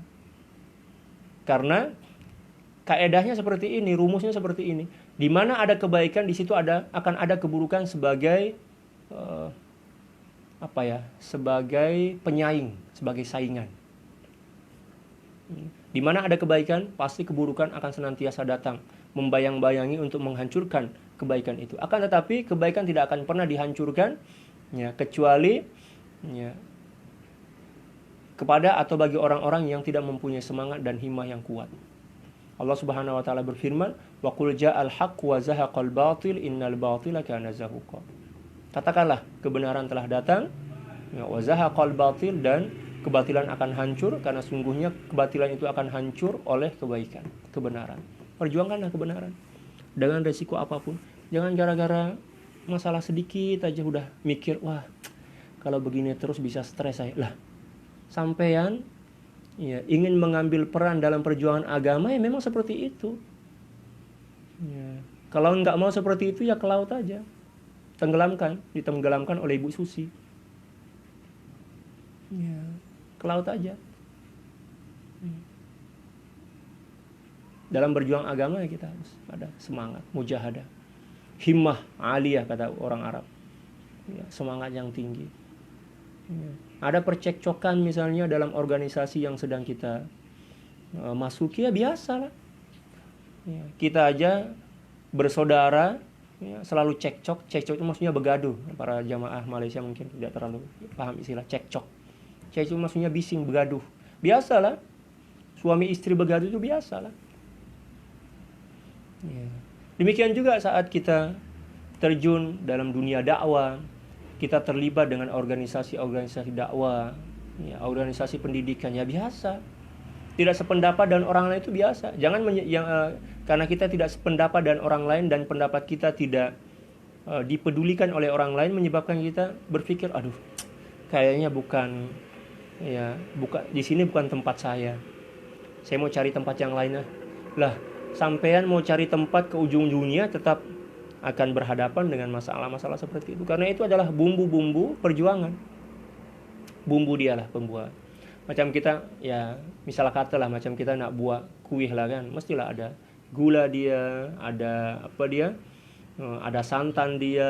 Karena kaedahnya seperti ini, rumusnya seperti ini. Di mana ada kebaikan, di situ akan ada keburukan sebagai sebagai penyaing, sebagai saingan. Di mana ada kebaikan, pasti keburukan akan senantiasa datang, membayang-bayangi untuk menghancurkan kebaikan itu. Akan tetapi kebaikan tidak akan pernah dihancurkan, ya, kecuali ya, kepada atau bagi orang-orang yang tidak mempunyai semangat dan himmah yang kuat. Allah Subhanahu wa taala berfirman, "Wa qul ja'al haqq wa zahaqal batil innal batila kana zahuqa." Katakanlah kebenaran telah datang, ya, wa zahaqal batil, dan kebatilan akan hancur, karena sungguhnya kebatilan itu akan hancur oleh kebaikan, kebenaran. Perjuangkanlah kebenaran dengan resiko apapun. Jangan gara-gara masalah sedikit aja udah mikir, wah kalau begini terus bisa stres saya. Lah, sampean ya, ingin mengambil peran dalam perjuangan agama ya memang seperti itu. Ya. Kalau nggak mau seperti itu ya ke laut aja, ditenggelamkan oleh Ibu Susi. Ya, ke laut aja. Dalam berjuang agama kita harus ada semangat, mujahadah, himmah aliyah kata orang Arab. Ya, semangat yang tinggi. Ya. Ada percekcokan misalnya dalam organisasi yang sedang kita masuki, ya biasa lah. Ya, kita aja bersaudara ya, selalu cekcok. Cekcok itu maksudnya begaduh. Para jamaah Malaysia mungkin tidak terlalu paham istilah cekcok. Cekcok maksudnya bising, begaduh. Biasalah. Suami istri begaduh itu biasalah. Ya. Demikian juga saat kita terjun dalam dunia dakwah, kita terlibat dengan organisasi-organisasi dakwah, ya, organisasi pendidikan ya biasa. Tidak sependapat dan orang lain itu biasa. Jangan karena kita tidak sependapat dan orang lain dan pendapat kita tidak dipedulikan oleh orang lain menyebabkan kita berpikir, aduh, kayaknya bukan di sini bukan tempat saya. Saya mau cari tempat yang lain lah. Sampean mau cari tempat ke ujung dunia tetap akan berhadapan dengan masalah-masalah seperti itu. Karena itu adalah bumbu-bumbu perjuangan. Bumbu dialah pembuat. Macam kita, ya misalnya katalah macam kita nak buat kuih lah kan, mestilah ada gula dia, ada apa dia, ada santan dia,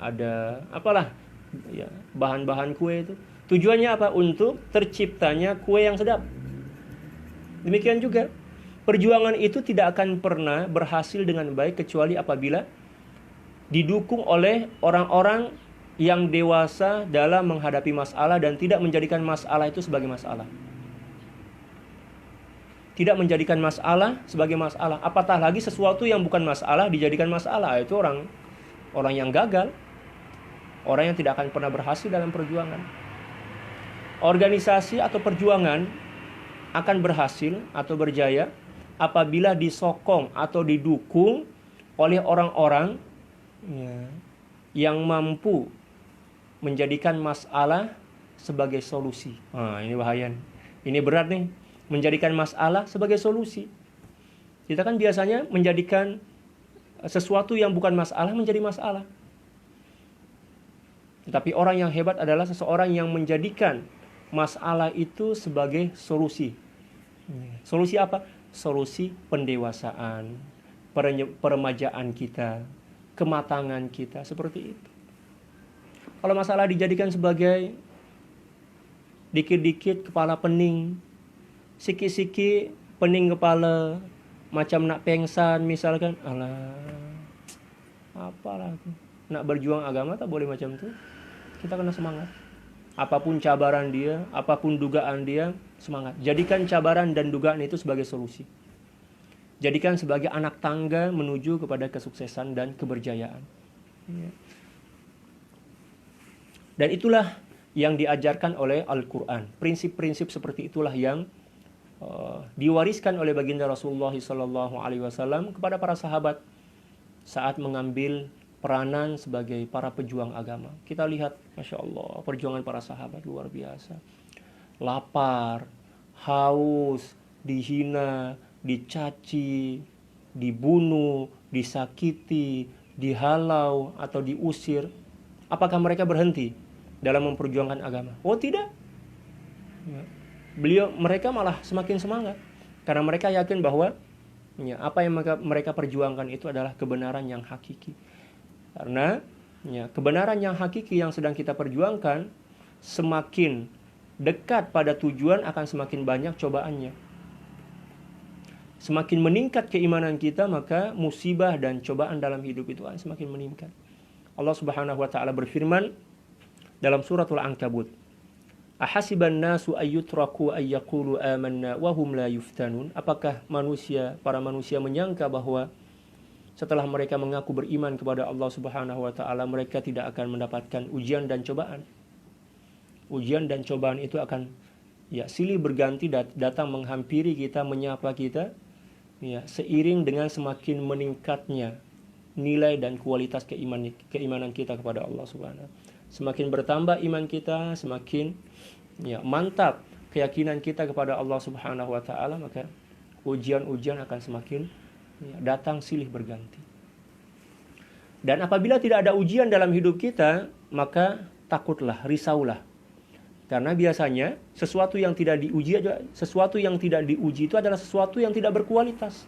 ada apalah ya bahan-bahan kue itu. Tujuannya apa? Untuk terciptanya kue yang sedap. Demikian juga perjuangan itu tidak akan pernah berhasil dengan baik kecuali apabila didukung oleh orang-orang yang dewasa dalam menghadapi masalah dan tidak menjadikan masalah itu sebagai masalah. Tidak menjadikan masalah sebagai masalah. Apatah lagi sesuatu yang bukan masalah dijadikan masalah. Itu orang yang gagal. Orang yang tidak akan pernah berhasil dalam perjuangan. Organisasi atau perjuangan akan berhasil atau berjaya apabila disokong atau didukung oleh orang-orang yang mampu menjadikan masalah sebagai solusi. Ini bahaya. Ini berat nih. Menjadikan masalah sebagai solusi. Kita kan biasanya menjadikan sesuatu yang bukan masalah menjadi masalah. Tetapi orang yang hebat adalah seseorang yang menjadikan masalah itu sebagai solusi. Solusi apa? Solusi pendewasaan, peremajaan kita, kematangan kita, seperti itu. Kalau masalah dijadikan sebagai dikit-dikit kepala pening, sikit-sikit pening kepala, macam nak pengsan misalkan, alah, apalah tu. Nak berjuang agama tak boleh macam tu. Kita kena semangat. Apapun cabaran dia, apapun dugaan dia, semangat. Jadikan cabaran dan dugaan itu sebagai solusi. Jadikan sebagai anak tangga menuju kepada kesuksesan dan keberjayaan. Ya. Dan itulah yang diajarkan oleh Al-Quran. Prinsip-prinsip seperti itulah yang diwariskan oleh baginda Rasulullah SAW kepada para sahabat saat mengambil peranan sebagai para pejuang agama. Kita lihat, Masya Allah, perjuangan para sahabat luar biasa. Lapar, haus, dihina, dicaci, dibunuh, disakiti, dihalau atau diusir. Apakah mereka berhenti dalam memperjuangkan agama? Oh tidak. Mereka malah semakin semangat karena mereka yakin bahwa apa yang mereka perjuangkan itu adalah kebenaran yang hakiki. Karena kebenaran yang hakiki yang sedang kita perjuangkan semakin dekat pada tujuan akan semakin banyak cobaannya. Semakin meningkat keimanan kita, maka musibah dan cobaan dalam hidup itu akan semakin meningkat. Allah Subhanahu wa taala berfirman dalam suratul Ankabut, ahasiban nasu ayyutraku ayyaqulu amanna wa hum la yuftanun. Apakah para manusia menyangka bahwa setelah mereka mengaku beriman kepada Allah Subhanahu wa taala mereka tidak akan mendapatkan ujian dan cobaan? Ujian dan cobaan itu akan silih berganti datang menghampiri kita, menyapa kita seiring dengan semakin meningkatnya nilai dan kualitas keimanan kita kepada Allah Subhanahu. Semakin bertambah iman kita, semakin mantap keyakinan kita kepada Allah Subhanahu wa taala, maka ujian-ujian akan semakin datang silih berganti. Dan apabila tidak ada ujian dalam hidup kita, maka takutlah, risaulah. Karena biasanya sesuatu yang tidak diuji itu adalah sesuatu yang tidak berkualitas.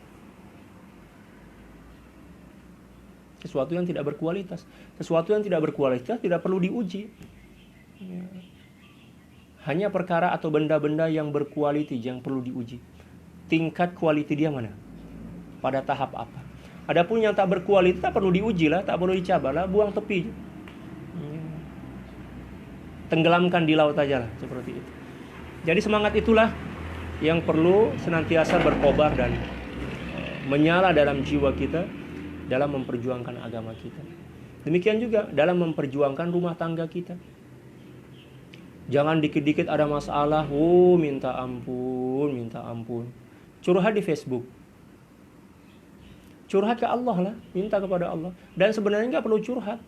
Sesuatu yang tidak berkualitas. Sesuatu yang tidak berkualitas tidak perlu diuji. Hanya perkara atau benda-benda yang berkualitas yang perlu diuji. Tingkat kualitas dia mana? Pada tahap apa? Adapun yang tak berkualitas tak perlu diuji lah, tak perlu dicabar lah, buang tepi. Tenggelamkan di laut aja lah, seperti itu. Jadi semangat itulah yang perlu senantiasa berkobar dan menyala dalam jiwa kita dalam memperjuangkan agama kita. Demikian juga dalam memperjuangkan rumah tangga kita. Jangan dikit-dikit ada masalah, minta ampun. Curhat di Facebook. Curhat ke Allah lah, minta kepada Allah. Dan sebenarnya nggak perlu curhat.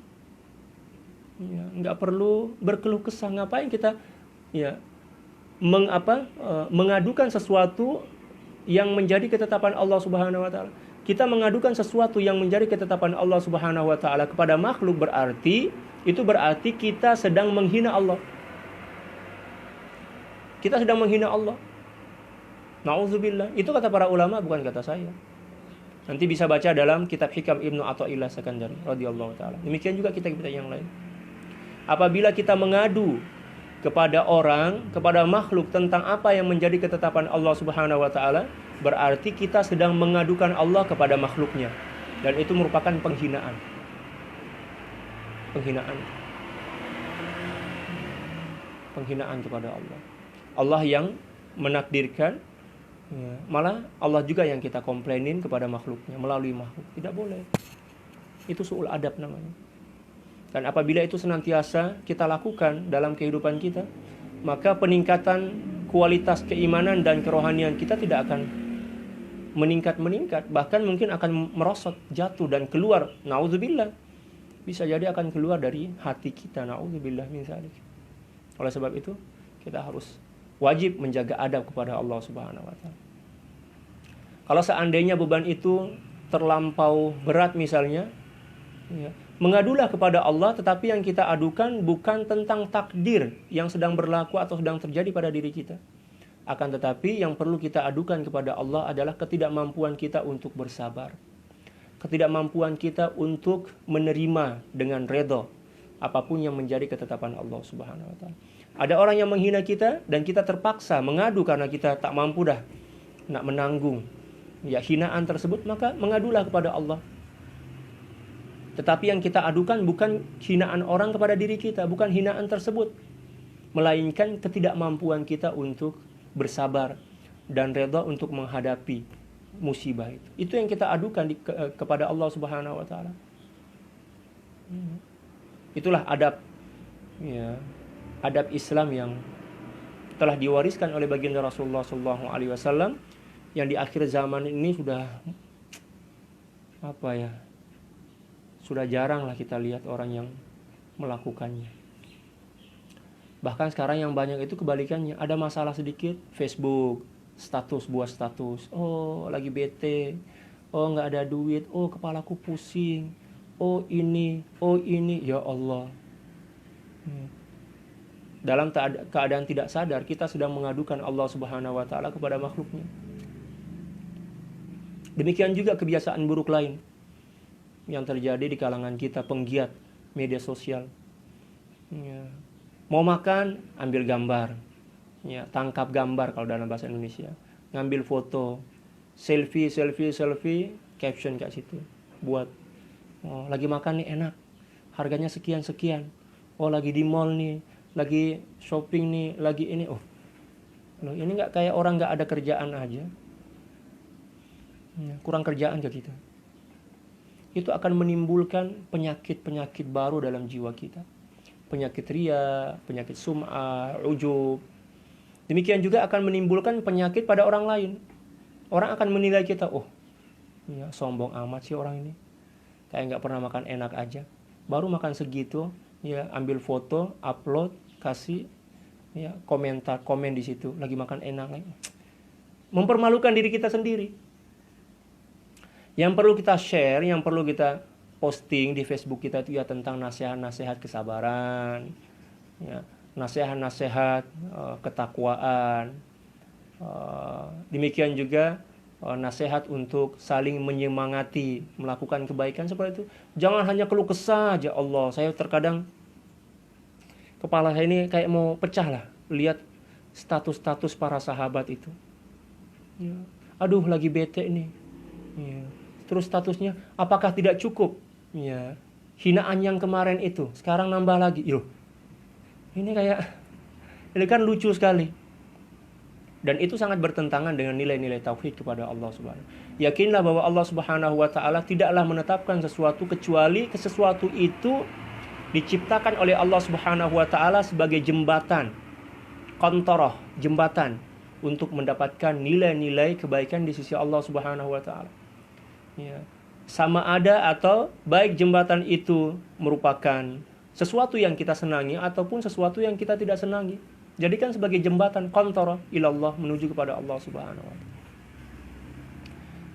Ya, nggak perlu berkeluh kesah. Ngapain kita mengadukan sesuatu yang menjadi ketetapan Allah Subhanahu wa taala. Kita mengadukan sesuatu yang menjadi ketetapan Allah Subhanahu wa taala kepada makhluk berarti kita sedang menghina Allah. Kita sedang menghina Allah. Nauzubillah. Itu kata para ulama, bukan kata saya. Nanti bisa baca dalam kitab Hikam Ibnu Athaillah Sakandari radhiyallahu taala. Demikian juga kitab-kitab yang lain. Apabila kita mengadu kepada orang, kepada makhluk tentang apa yang menjadi ketetapan Allah Subhanahu wa taala, berarti kita sedang mengadukan Allah kepada makhluknya. Dan itu merupakan penghinaan. Penghinaan kepada Allah. Allah yang menakdirkan, malah Allah juga yang kita komplainin kepada makhluknya melalui makhluk. Tidak boleh. Itu su'ul adab namanya. Dan apabila itu senantiasa kita lakukan dalam kehidupan kita, maka peningkatan kualitas keimanan dan kerohanian kita tidak akan meningkat, bahkan mungkin akan merosot, jatuh dan keluar. Nauzubillah. Bisa jadi akan keluar dari hati kita. Nauzubillah min dzalik. Oleh sebab itu, kita harus wajib menjaga adab kepada Allah Subhanahu wa taala. Kalau seandainya beban itu terlampau berat misalnya, mengadulah kepada Allah, tetapi yang kita adukan bukan tentang takdir yang sedang berlaku atau sedang terjadi pada diri kita. Akan tetapi yang perlu kita adukan kepada Allah adalah ketidakmampuan kita untuk bersabar. Ketidakmampuan kita untuk menerima dengan redha apapun yang menjadi ketetapan Allah Subhanahu wa taala. Ada orang yang menghina kita dan kita terpaksa mengadu karena kita tak mampu dah nak menanggung hinaan tersebut, maka mengadulah kepada Allah. Tetapi yang kita adukan bukan hinaan orang kepada diri kita, bukan hinaan tersebut, melainkan ketidakmampuan kita untuk bersabar dan redha untuk menghadapi musibah itu. Itu yang kita adukan kepada Allah Subhanahu wa taala. Itulah adab adab Islam yang telah diwariskan oleh baginda Rasulullah SAW, yang di akhir zaman ini sudah jarang lah kita lihat orang yang melakukannya. Bahkan sekarang yang banyak itu kebalikannya. Ada masalah sedikit, Facebook, buat status. Oh, lagi bete. Oh, nggak ada duit. Oh, kepalaku pusing. Oh, ini. Ya Allah. Dalam keadaan tidak sadar, kita sedang mengadukan Allah Subhanahu wa taala kepada makhluknya. Demikian juga kebiasaan buruk lain yang terjadi di kalangan kita, penggiat media sosial. Mau makan, ambil gambar. Tangkap gambar kalau dalam bahasa Indonesia. Ngambil foto, selfie, caption kat situ. Buat, oh, lagi makan nih enak, harganya sekian. Oh, lagi di mall nih, lagi shopping nih, lagi ini. Oh, ini nggak kayak orang nggak ada kerjaan aja. Kurang kerjaan ke kita. Itu akan menimbulkan penyakit-penyakit baru dalam jiwa kita. Penyakit ria, penyakit sum'ah, ujub. Demikian juga akan menimbulkan penyakit pada orang lain. Orang akan menilai kita, sombong amat sih orang ini. Kayak nggak pernah makan enak aja. Baru makan segitu, ambil foto, upload, kasih, komen di situ, lagi makan enak lagi. Mempermalukan diri kita sendiri. Yang perlu kita share, yang perlu kita posting di Facebook kita itu tentang nasihat-nasihat kesabaran, nasihat-nasihat ketakwaan. Demikian juga nasihat untuk saling menyemangati, melakukan kebaikan seperti itu. Jangan hanya keluh kesah aja. Allah, saya terkadang kepala saya ini kayak mau pecah lah lihat status-status para sahabat itu. Aduh, lagi bete nih. Terus statusnya, apakah tidak cukup? Hinaan yang kemarin itu sekarang nambah lagi. Ini kan lucu sekali. Dan itu sangat bertentangan dengan nilai-nilai tauhid kepada Allah Subhanahu. Yakinlah bahwa Allah Subhanahu wa taala tidaklah menetapkan sesuatu kecuali sesuatu itu diciptakan oleh Allah Subhanahu wa taala sebagai jembatan qantarah, jembatan untuk mendapatkan nilai-nilai kebaikan di sisi Allah Subhanahu wa taala. Ya. Sama ada atau baik jembatan itu merupakan sesuatu yang kita senangi ataupun sesuatu yang kita tidak senangi. Jadikan sebagai jembatan qantarah ilallah, menuju kepada Allah Subhanahu wa taala.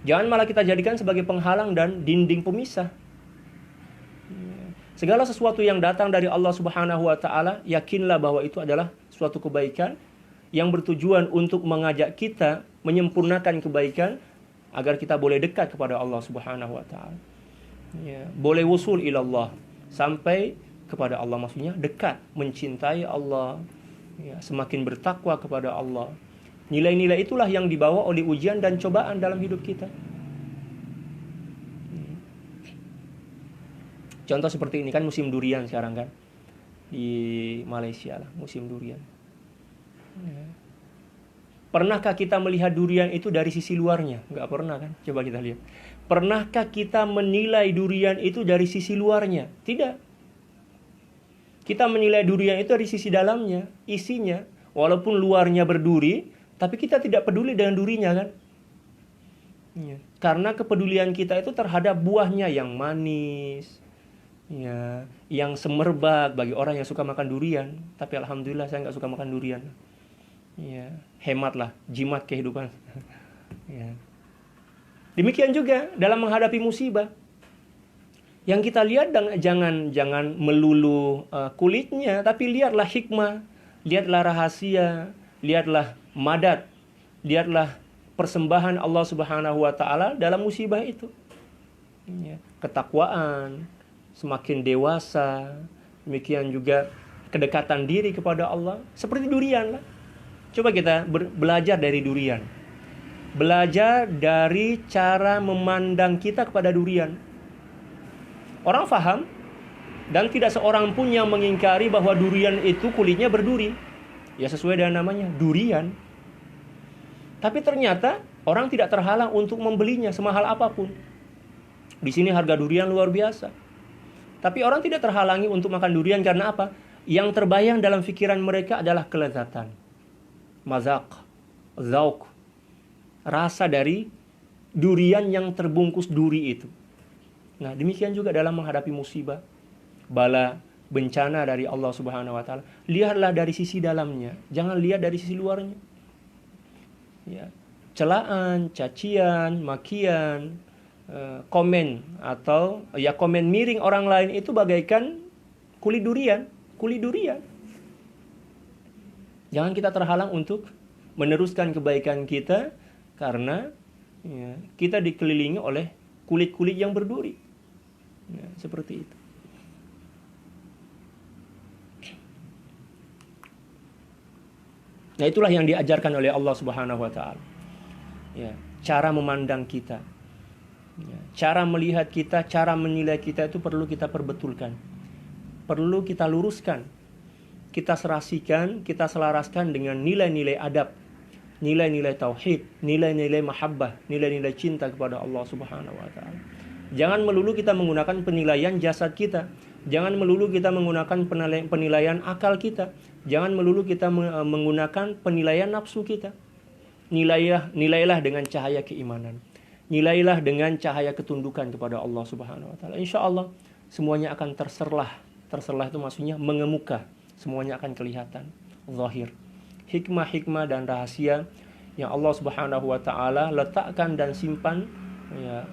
Jangan malah kita jadikan sebagai penghalang dan dinding pemisah. Segala sesuatu yang datang dari Allah Subhanahu wa taala, yakinlah bahwa itu adalah suatu kebaikan yang bertujuan untuk mengajak kita menyempurnakan kebaikan agar kita boleh dekat kepada Allah Subhanahu wa taala. Ya, boleh wusul ilallah, sampai kepada Allah, maksudnya dekat, mencintai Allah, ya, semakin bertakwa kepada Allah. Nilai-nilai itulah yang dibawa oleh ujian dan cobaan dalam hidup kita. Contoh seperti ini kan musim durian sekarang kan, di Malaysia lah, musim durian. Pernahkah kita melihat durian itu dari sisi luarnya? Nggak pernah kan? Coba kita lihat. Pernahkah kita menilai durian itu dari sisi luarnya? Tidak. Kita menilai durian itu dari sisi dalamnya, isinya. Walaupun luarnya berduri, tapi kita tidak peduli dengan durinya kan? Ya. Karena kepedulian kita itu terhadap buahnya yang manis, ya, yang semerbak bagi orang yang suka makan durian. Tapi alhamdulillah saya nggak suka makan durian. Ya, hematlah, jimat kehidupan. Ya. Demikian juga dalam menghadapi musibah. Yang kita lihat jangan melulu kulitnya, tapi lihatlah hikmah, lihatlah rahasia, lihatlah madat, lihatlah persembahan Allah Subhanahu wa taala dalam musibah itu. Ya. Ketakwaan, semakin dewasa, demikian juga kedekatan diri kepada Allah, seperti durian lah. Coba kita belajar dari durian. Belajar dari cara memandang kita kepada durian. Orang faham, dan tidak seorang pun yang mengingkari bahwa durian itu kulitnya berduri. Ya sesuai dengan namanya, durian. Tapi ternyata orang tidak terhalang untuk membelinya semahal apapun. Di sini harga durian luar biasa. Tapi orang tidak terhalangi untuk makan durian karena apa? Yang terbayang dalam pikiran mereka adalah kelezatan. Mazaq, zauk. Rasa dari durian yang terbungkus duri itu. Nah, demikian juga dalam menghadapi musibah, bala, bencana dari Allah Subhanahu wa taala. Lihatlah dari sisi dalamnya, jangan lihat dari sisi luarnya. Ya, celaan, cacian, makian, komen atau ya komen miring orang lain itu bagaikan kulit durian. Jangan kita terhalang untuk meneruskan kebaikan kita karena ya, kita dikelilingi oleh kulit-kulit yang berduri. Ya, seperti itu. Nah, itulah yang diajarkan oleh Allah Subhanahu wa taala. Ya, cara memandang kita. Ya, cara melihat kita, cara menilai kita itu perlu kita perbetulkan. Perlu kita luruskan. Kita serasikan, kita selaraskan dengan nilai-nilai adab, nilai-nilai tauhid, nilai-nilai mahabbah, nilai-nilai cinta kepada Allah Subhanahu wa taala. Jangan melulu kita menggunakan penilaian jasad kita. Jangan melulu kita menggunakan penilaian akal kita. Jangan melulu kita menggunakan penilaian nafsu kita. Nilailah dengan cahaya keimanan. Nilailah dengan cahaya ketundukan kepada Allah Subhanahu wa taala. Insyaallah semuanya akan terserlah. Terserlah itu maksudnya mengemuka. Semuanya akan kelihatan zahir. Hikmah-hikmah dan rahasia yang Allah Subhanahu wa taala letakkan dan simpan ya,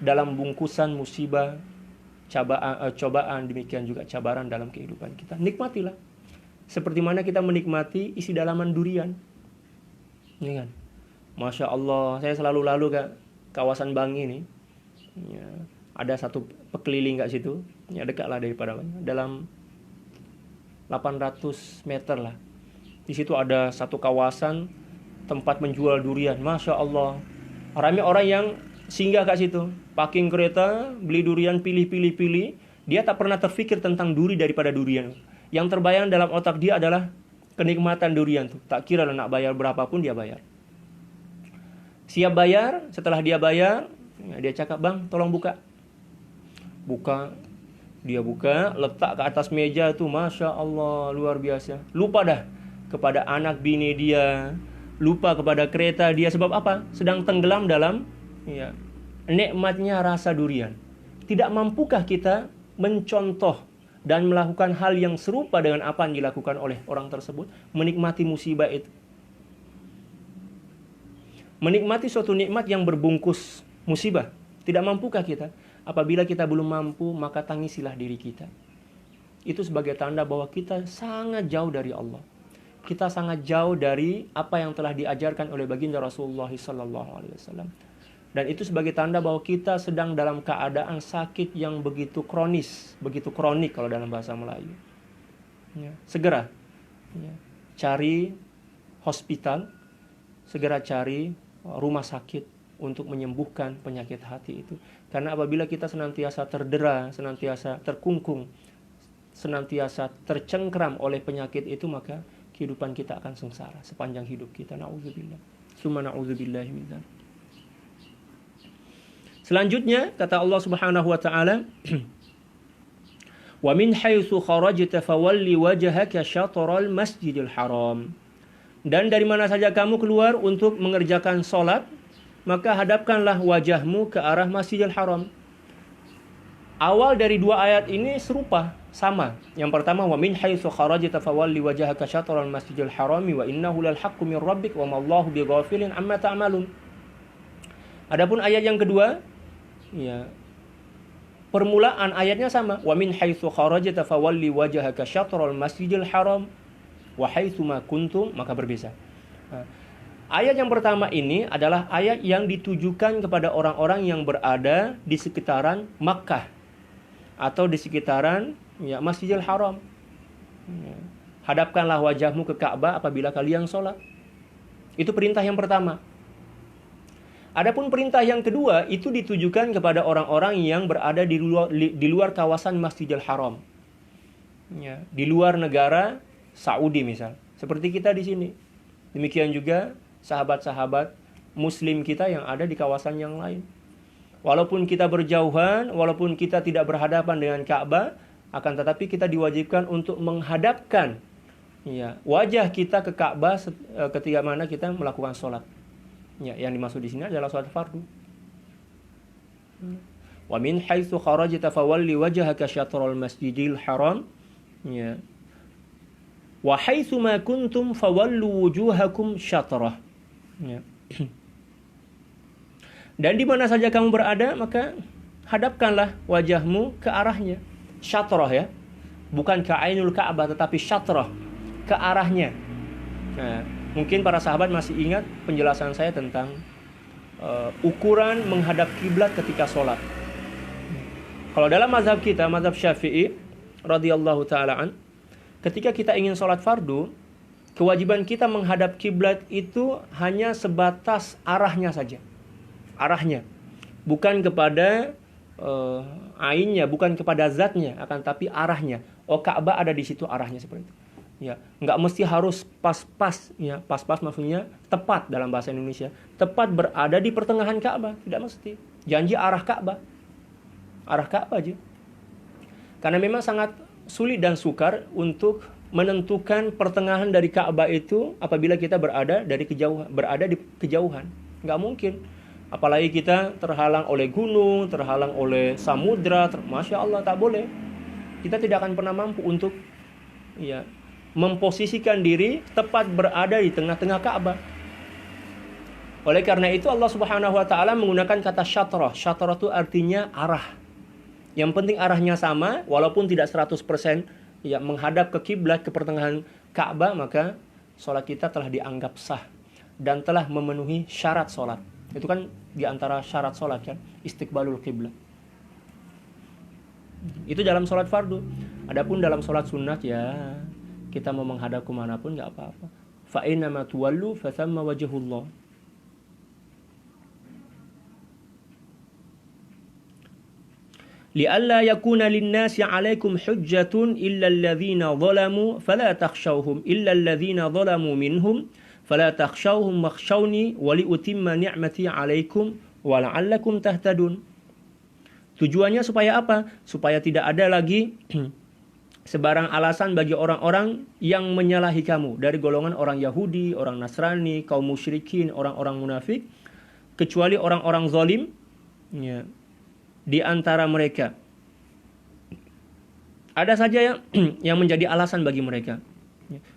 dalam bungkusan musibah, cobaan, demikian juga cabaran dalam kehidupan kita. Nikmatilah. Seperti mana kita menikmati isi dalaman durian. Ini kan. Masya Allah, saya selalu lalu ke kawasan Bangi ini. Ya, ada satu pekeliling kat situ. Ya, dekat lah daripada dalam 800 meter lah. Di situ ada satu kawasan tempat menjual durian. Masya Allah. Ramai orang yang singgah kat situ, parking kereta, beli durian, pilih. Dia tak pernah terfikir tentang duri daripada durian. Yang terbayang dalam otak dia adalah kenikmatan durian tuh. Tak kira lah nak bayar berapapun dia bayar. Siap bayar, setelah dia bayar, ya dia cakap, "Bang, tolong buka." Buka, dia buka, letak ke atas meja tuh, Masya Allah, luar biasa. Lupa dah kepada anak bini dia, lupa kepada kereta dia. Sebab apa? Sedang tenggelam dalam nikmatnya rasa durian. Tidak mampukah kita mencontoh dan melakukan hal yang serupa dengan apa yang dilakukan oleh orang tersebut? Menikmati musibah itu. Menikmati suatu nikmat yang berbungkus musibah. Tidak mampukah kita? Apabila kita belum mampu, maka tangisilah diri kita. Itu sebagai tanda bahwa kita sangat jauh dari Allah. Kita sangat jauh dari apa yang telah diajarkan oleh baginda Rasulullah SAW. Dan itu sebagai tanda bahwa kita sedang dalam keadaan sakit yang begitu kronis, begitu kronik kalau dalam bahasa Melayu. Segera cari hospital, segera cari rumah sakit untuk menyembuhkan penyakit hati itu. Karena apabila kita senantiasa terdera, senantiasa terkungkung, senantiasa tercengkram oleh penyakit itu, maka kehidupan kita akan sengsara sepanjang hidup kita. Na'udzubillah. Summa na'udzubillahi min dzalik. Selanjutnya kata Allah Subhanahu wa taala, "Wa min haitsu kharajta fawalli wajhaka syatral masjidil haram." Dan dari mana saja kamu keluar untuk mengerjakan salat, maka hadapkanlah wajahmu ke arah Masjidil Haram. Awal dari dua ayat ini serupa, sama. Yang pertama, wa min haitsu kharajta fawalli wajhaka syatral Masjidil Harami wa innahu lal haqqu min rabbik wa mallahu bighafilin amma ta'malun. Adapun ayat yang kedua, permulaan ayatnya sama. Wa min haitsu kharajta fawalli wajhaka syatral Masjidil Haram wa haitsu ma kuntum, maka berbeza. Ayat yang pertama ini adalah ayat yang ditujukan kepada orang-orang yang berada di sekitaran Makkah atau di sekitaran Masjidil Haram. Hadapkanlah wajahmu ke Ka'bah apabila kalian sholat. Itu perintah yang pertama. Adapun perintah yang kedua itu ditujukan kepada orang-orang yang berada di luar kawasan Masjidil Haram. Di luar negara Saudi misal. Seperti kita di sini. Demikian juga sahabat-sahabat muslim kita yang ada di kawasan yang lain. Walaupun kita berjauhan, walaupun kita tidak berhadapan dengan Ka'bah, akan tetapi kita diwajibkan untuk menghadapkan wajah kita ke Ka'bah ketika mana kita melakukan sholat. Yang dimaksud di sini adalah sholat fardu. Wa min haitsu kharajta fawalli wajhaka syatral masjidil haram. Wa haitsu ma kuntum fawallu wujuhakum syatrah. Dan di mana saja kamu berada, maka hadapkanlah wajahmu ke arahnya. Syatrah bukan ke ainul Ka'bah, tetapi syatrah, ke arahnya. Mungkin para sahabat masih ingat penjelasan saya tentang ukuran menghadap kiblat ketika sholat. Kalau dalam mazhab kita, mazhab Syafi'i radhiyallahu ta'ala, ketika kita ingin sholat fardu, kewajiban kita menghadap kiblat itu hanya sebatas arahnya saja. Arahnya. Bukan kepada ainnya, bukan kepada zatnya, akan tapi arahnya. Oh, Ka'bah ada di situ, arahnya seperti itu. Enggak mesti harus pas-pas, pas-pas maksudnya tepat dalam bahasa Indonesia. Tepat berada di pertengahan Ka'bah, tidak mesti. Janji arah Ka'bah. Arah Ka'bah aja. Karena memang sangat sulit dan sukar untuk menentukan pertengahan dari Ka'bah itu apabila kita berada di kejauhan. Nggak mungkin. Apalagi kita terhalang oleh gunung, terhalang oleh samudra, Masya Allah, tak boleh. Kita tidak akan pernah mampu untuk memposisikan diri tepat berada di tengah-tengah Ka'bah. Oleh karena itu Allah Subhanahu wa taala menggunakan kata syatrah. Syatrah itu artinya arah. Yang penting arahnya sama, walaupun tidak 100% menghadap ke kiblat, ke pertengahan Ka'bah, maka sholat kita telah dianggap sah dan telah memenuhi syarat sholat. Itu kan diantara syarat sholat kan, istiqbalul kiblat. Itu dalam sholat fardu. Adapun dalam sholat sunat kita mau menghadap kemanapun nggak apa-apa. Fa innama tuwallu fa thamma wajhullah. لئلا يكون للناس عليكم حجة إلا الذين ظلموا فلا تخشوهم إلا الذين ظلموا منهم فلا تخشوهم واخشوني ولأتم نعمتي عليكم ولعلكم تهتدون. Tujuannya supaya apa? Supaya tidak ada lagi sebarang alasan bagi orang-orang yang menyalahi kamu dari golongan orang Yahudi, orang Nasrani, kaum musyrikin, orang-orang munafik, kecuali orang-orang zalim ya, di antara mereka. Ada saja yang menjadi alasan bagi mereka.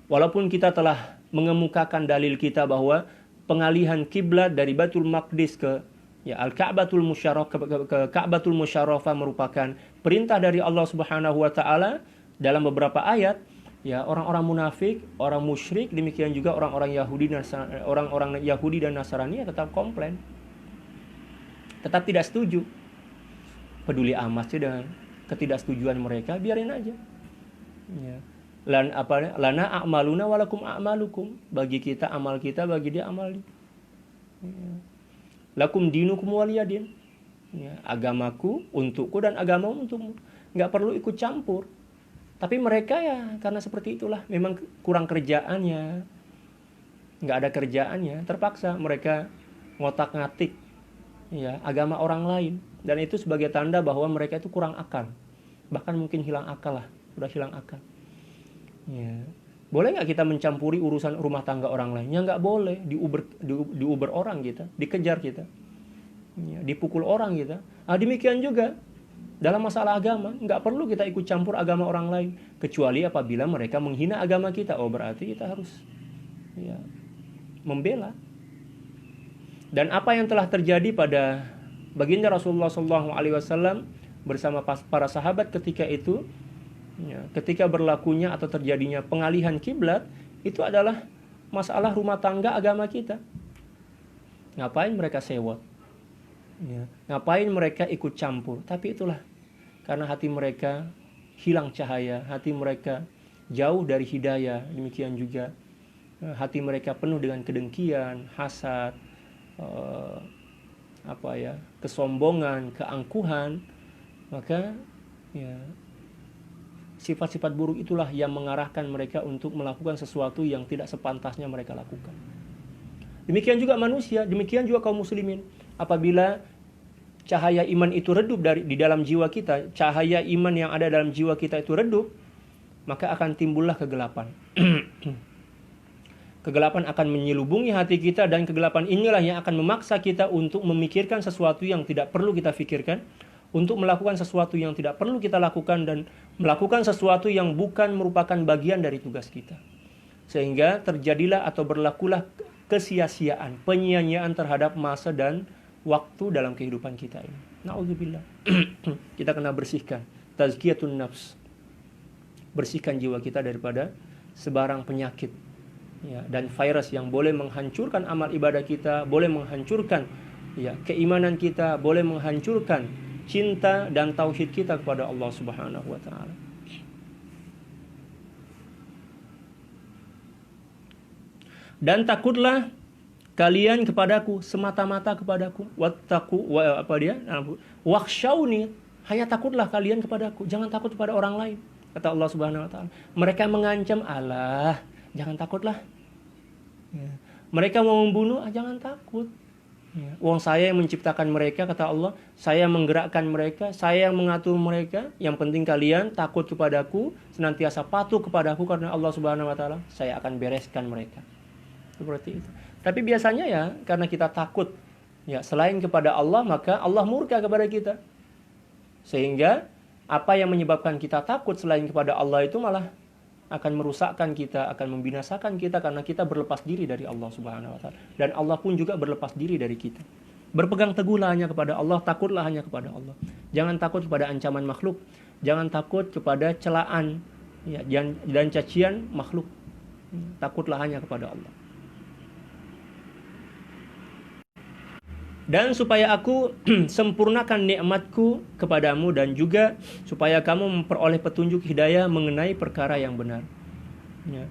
Walaupun kita telah mengemukakan dalil kita bahwa pengalihan kiblat dari Baitul Maqdis ke Al-Ka'batul Musyarrafah ke Ka'batul Musyarrafah merupakan perintah dari Allah Subhanahu wa taala dalam beberapa ayat. Ya, orang-orang munafik, orang musyrik, demikian juga orang-orang Yahudi dan Nasrani tetap komplain. Tetap tidak setuju. Peduli amat sih dengan ketidaksetujuan mereka, biarin aja. Ya. Lana a'maluna walakum a'malukum. Bagi kita amal kita, bagi dia amal dia. Ya. Lakum dinukum waliyadin. Ya, agamaku untukku dan agamamu untukmu. Enggak perlu ikut campur. Tapi mereka ya karena seperti itulah, memang kurang kerjaannya. Enggak ada kerjaannya, terpaksa mereka ngotak-ngatik ya agama orang lain. Dan itu sebagai tanda bahwa mereka itu kurang akal. Bahkan mungkin hilang akal lah, sudah hilang akal. Ya. Boleh nggak kita mencampuri urusan rumah tangga orang lain? Ya nggak boleh. Diuber orang kita, dikejar kita, ya, dipukul orang kita. Demikian juga dalam masalah agama, nggak perlu kita ikut campur agama orang lain, kecuali apabila mereka menghina agama kita. Oh, berarti kita harus ya, membela. Dan apa yang telah terjadi pada baginda Rasulullah SAW bersama para sahabat ketika itu, ya, ketika berlakunya atau terjadinya pengalihan kiblat, itu adalah masalah rumah tangga agama kita. Ngapain mereka sewot? Ya, ngapain mereka ikut campur? Tapi itulah, karena hati mereka hilang cahaya, hati mereka jauh dari hidayah. Demikian juga hati mereka penuh dengan kedengkian, hasad, kesombongan, keangkuhan. Maka ya, sifat-sifat buruk itulah yang mengarahkan mereka untuk melakukan sesuatu yang tidak sepantasnya mereka lakukan. Demikian juga manusia, demikian juga kaum muslimin. Apabila cahaya iman itu redup di dalam jiwa kita, cahaya iman yang ada dalam jiwa kita itu redup, maka akan timbullah kegelapan. Kegelapan akan menyelubungi hati kita, dan kegelapan inilah yang akan memaksa kita untuk memikirkan sesuatu yang tidak perlu kita pikirkan, untuk melakukan sesuatu yang tidak perlu kita lakukan, dan melakukan sesuatu yang bukan merupakan bagian dari tugas kita. Sehingga terjadilah atau berlakulah kesia-siaan, penyia-nyiaan terhadap masa dan waktu dalam kehidupan kita ini. Na'udzubillah. Kita kena bersihkan. Tazkiyatun nafs. Bersihkan jiwa kita daripada sebarang penyakit. Ya, dan virus yang boleh menghancurkan amal ibadah kita, boleh menghancurkan ya, keimanan kita, boleh menghancurkan cinta dan tauhid kita kepada Allah Subhanahu wa taala. Dan takutlah kalian kepadaku, semata-mata kepadaku. Wakhshawni, hanya takutlah kalian kepadaku, jangan takut kepada orang lain. Kata Allah Subhanahu wa taala. Mereka mengancam, Allah, jangan takutlah. Ya. Mereka mau membunuh, jangan takut. Ya. Wong saya yang menciptakan mereka, kata Allah. Saya menggerakkan mereka, saya yang mengatur mereka. Yang penting kalian takut kepadaku, senantiasa patuh kepadaku, karena Allah Subhanahu wa taala, saya akan bereskan mereka. Seperti itu. Tapi biasanya ya, karena kita takut ya selain kepada Allah, maka Allah murka kepada kita. Sehingga apa yang menyebabkan kita takut selain kepada Allah itu malah akan merusakkan kita, akan membinasakan kita, karena kita berlepas diri dari Allah Subhanahu wa taala. Dan Allah pun juga berlepas diri dari kita. Berpegang teguhlah hanya kepada Allah, takutlah hanya kepada Allah. Jangan takut kepada ancaman makhluk, jangan takut kepada celaan ya, dan cacian makhluk. Takutlah hanya kepada Allah. Dan supaya aku sempurnakan nikmatku kepadamu, dan juga supaya kamu memperoleh petunjuk hidayah mengenai perkara yang benar. Ya.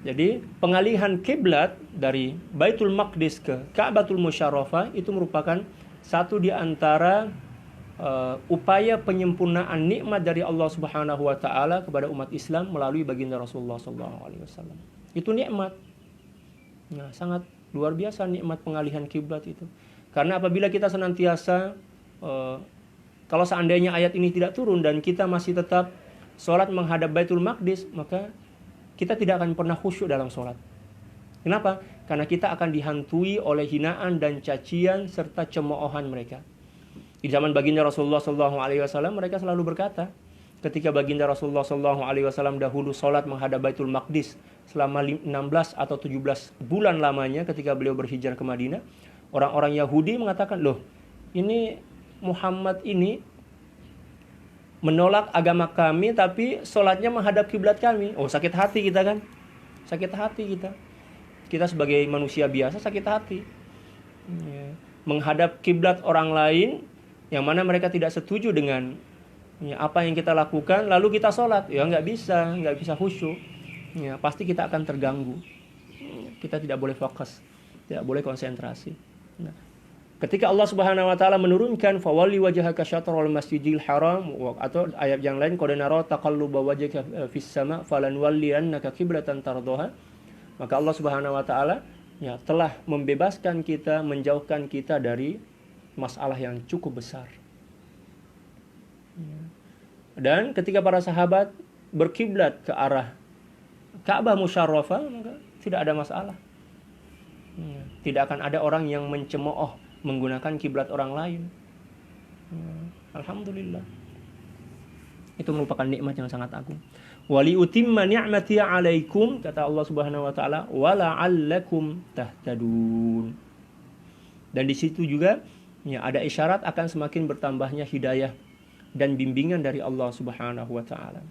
Jadi pengalihan kiblat dari Baitul Maqdis ke Ka'batul Musyarrafah itu merupakan satu di antara upaya penyempurnaan nikmat dari Allah Subhanahu wa taala kepada umat Islam melalui baginda Rasulullah SAW. Itu nikmat. Nah, sangat luar biasa nikmat pengalihan kiblat itu. Karena apabila kita senantiasa, kalau seandainya ayat ini tidak turun dan kita masih tetap sholat menghadap Baitul Maqdis, maka kita tidak akan pernah khusyuk dalam sholat. Kenapa? Karena kita akan dihantui oleh hinaan dan cacian serta cemoohan mereka. Di zaman baginda Rasulullah SAW, mereka selalu berkata, ketika baginda Rasulullah SAW dahulu sholat menghadap Baitul Maqdis selama 16 atau 17 bulan lamanya ketika beliau berhijrah ke Madinah, orang-orang Yahudi mengatakan, loh, ini Muhammad ini menolak agama kami tapi sholatnya menghadap kiblat kami. Oh, sakit hati kita kan? Sakit hati kita. Kita sebagai manusia biasa sakit hati. Menghadap kiblat orang lain yang mana mereka tidak setuju dengan apa yang kita lakukan, lalu kita sholat, ya nggak bisa khusyuk. Ya, pasti kita akan terganggu. Kita tidak boleh fokus, tidak boleh konsentrasi. Nah, ketika Allah Subhanahu wa taala menurunkan fawalli wajhaka syatrul masjidil haram, atau ayat yang lain qad nara taqalluba wajhaka fis sama falanwalliyannaka qiblatan tardaha, maka Allah Subhanahu wa taala telah membebaskan kita, menjauhkan kita dari masalah yang cukup besar. Dan ketika para sahabat berkiblat ke arah Ka'bah Musyarrafah, maka tidak ada masalah. Tidak akan ada orang yang mencemooh menggunakan kiblat orang lain. Alhamdulillah. Itu merupakan nikmat yang sangat agung. Wali utimma ni'mati 'alaikum, kata Allah Subhanahu wa taala, wa la'allakum tahtadun. Dan di situ juga ada isyarat akan semakin bertambahnya hidayah dan bimbingan dari Allah Subhanahu wa taala.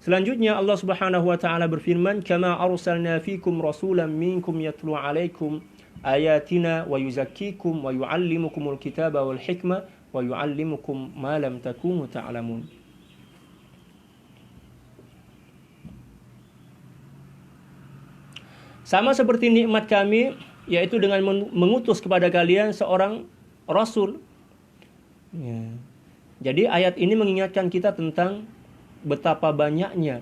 Selanjutnya Allah Subhanahu wa taala berfirman, "Kama arsalna fikum rasulan minkum yatlu 'alaikum ayatina wa yuzakkikum wa yu'allimukumul kitaba wal hikmah wa yu'allimukum ma lam takunu ta'lamun." Sama seperti nikmat kami, yaitu dengan mengutus kepada kalian seorang Rasul. Jadi ayat ini mengingatkan kita tentang betapa banyaknya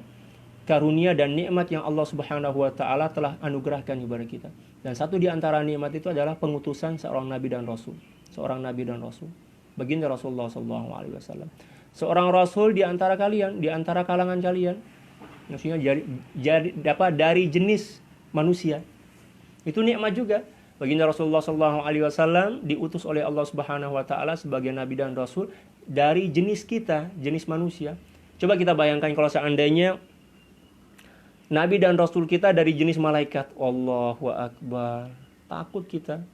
karunia dan nikmat yang Allah Subhanahu wa taala telah anugerahkan kepada kita. Dan satu di antara nikmat itu adalah pengutusan seorang nabi dan rasul. Seorang nabi dan rasul. Baginda Rasulullah SAW. Seorang rasul di antara kalian, di antara kalangan kalian. Maksudnya dari jenis manusia. Itu nikmat juga. Baginda Rasulullah SAW diutus oleh Allah Subhanahu wa taala sebagai nabi dan rasul dari jenis kita, jenis manusia. Coba kita bayangkan kalau seandainya nabi dan rasul kita dari jenis malaikat. Allahu akbar. Takut kita.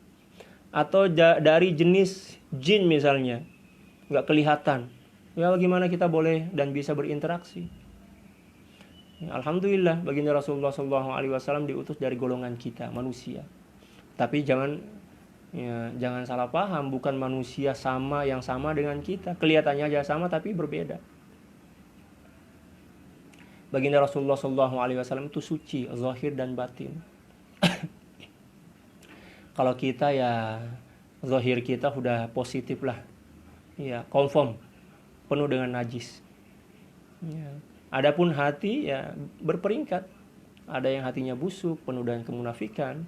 Atau dari jenis jin misalnya. Enggak kelihatan. Ya bagaimana kita boleh dan bisa berinteraksi? Alhamdulillah baginda Rasulullah SAW diutus dari golongan kita, manusia. Tapi jangan salah paham, bukan manusia yang sama dengan kita. Kelihatannya aja sama tapi berbeda. Baginda Rasulullah SAW itu suci, zahir dan batin. Kalau kita zahir kita sudah positif lah, confirm, penuh dengan najis. Adapun hati berperingkat. Ada yang hatinya busuk, penuh dengan kemunafikan,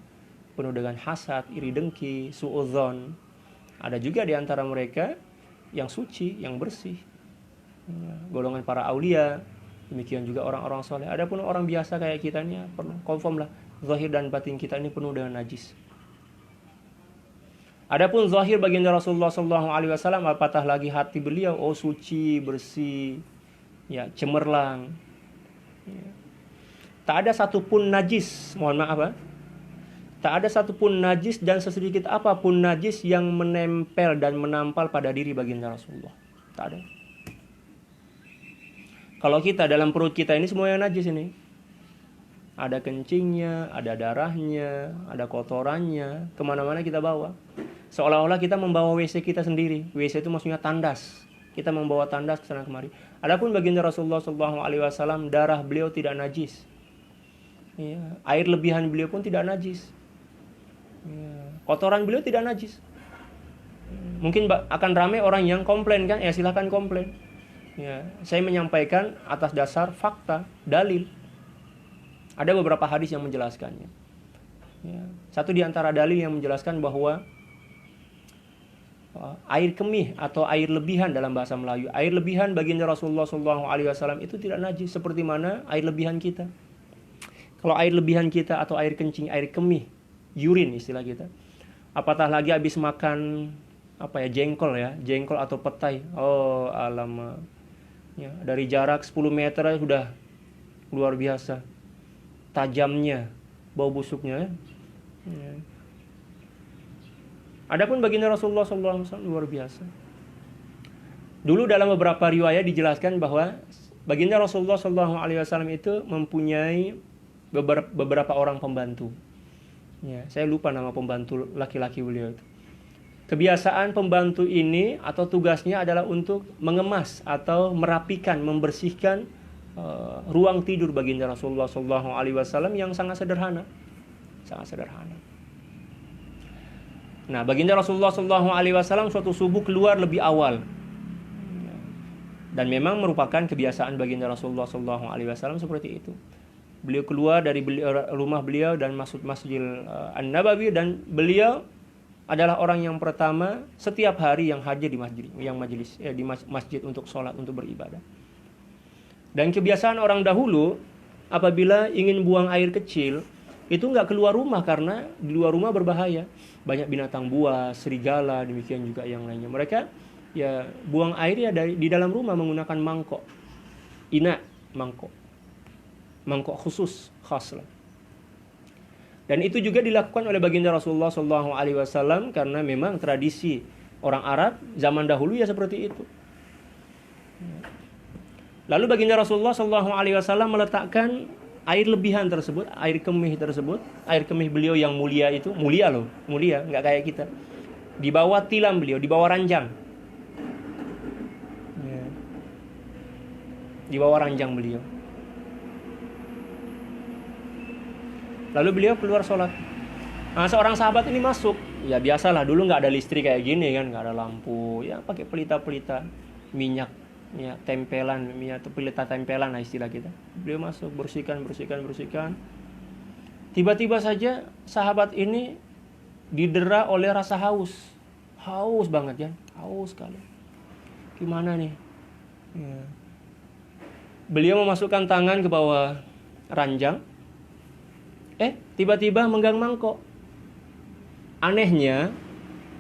penuh dengan hasad, iri dengki, suudzon. Ada juga di antara mereka yang suci, yang bersih. Golongan para aulia, demikian juga orang-orang soleh. Adapun orang biasa kayak kita ini perlu confirm lah, zahir dan batin kita ini penuh dengan najis. Adapun zahir baginda Rasulullah SAW, apatah lagi hati beliau, suci, bersih, cemerlang. Tak ada satupun najis, mohon maaf tak ada satupun najis dan sesedikit apapun najis yang menempel dan menampal pada diri baginda Rasulullah. Tak ada. Kalau kita dalam perut kita ini semua yang najis ini. Ada kencingnya, ada darahnya, ada kotorannya, kemana-mana kita bawa. Seolah-olah kita membawa WC kita sendiri. WC itu maksudnya tandas. Kita membawa tandas ke sana kemari. Adapun baginda Rasulullah SAW, darah beliau tidak najis. Air lebihan beliau pun tidak najis. Kotoran beliau tidak najis. Mungkin akan ramai orang yang komplain kan? Silahkan komplain. Saya menyampaikan atas dasar fakta, dalil. Ada beberapa hadis yang menjelaskannya. Satu di antara dalil yang menjelaskan bahwa air kemih atau air lebihan dalam bahasa Melayu. Air lebihan baginda Rasulullah SAW itu tidak najis seperti mana air lebihan kita. Kalau air lebihan kita atau air kencing, air kemih, urine istilah kita. Apatah lagi habis makan jengkol atau petai. Oh, alamak. Ya, dari jarak 10 meter sudah luar biasa tajamnya bau busuknya. Ya. Adapun baginda Rasulullah SAW luar biasa. Dulu dalam beberapa riwayat dijelaskan bahwa baginda Rasulullah SAW itu mempunyai beberapa orang pembantu. Ya, saya lupa nama pembantu laki-laki beliau itu. Kebiasaan pembantu ini atau tugasnya adalah untuk mengemas atau merapikan, membersihkan ruang tidur baginda Rasulullah SAW yang sangat sederhana, sangat sederhana. Nah, baginda Rasulullah SAW suatu subuh keluar lebih awal, dan memang merupakan kebiasaan baginda Rasulullah SAW seperti itu. Beliau keluar dari rumah beliau dan masuk Masjid An-Nabawi, dan beliau adalah orang yang pertama setiap hari yang hadir di masjid untuk sholat, untuk beribadah. Dan kebiasaan orang dahulu apabila ingin buang air kecil itu nggak keluar rumah karena di luar rumah berbahaya, banyak binatang buas, serigala, demikian juga yang lainnya. Mereka ya buang air ya di dalam rumah menggunakan mangkok, mangkok khusus khas lah. Dan itu juga dilakukan oleh baginda Rasulullah SAW karena memang tradisi orang Arab zaman dahulu ya seperti itu. Lalu baginda Rasulullah SAW meletakkan air lebihan tersebut, air kemih tersebut, air kemih beliau yang mulia itu, mulia, nggak kayak kita. Di bawah tilam beliau, di bawah ranjang. Di bawah ranjang beliau. Lalu beliau keluar sholat. Nah, seorang sahabat ini masuk. Ya biasalah, dulu nggak ada listrik kayak gini kan, nggak ada lampu. Ya pakai pelita-pelita minyak, ya tempelan, atau pelita tempelan lah istilah kita. Beliau masuk, bersihkan. Tiba-tiba saja sahabat ini didera oleh rasa haus. Haus banget ya, haus sekali. Gimana nih? Ya. Beliau memasukkan tangan ke bawah ranjang. Tiba-tiba memegang mangkok. Anehnya,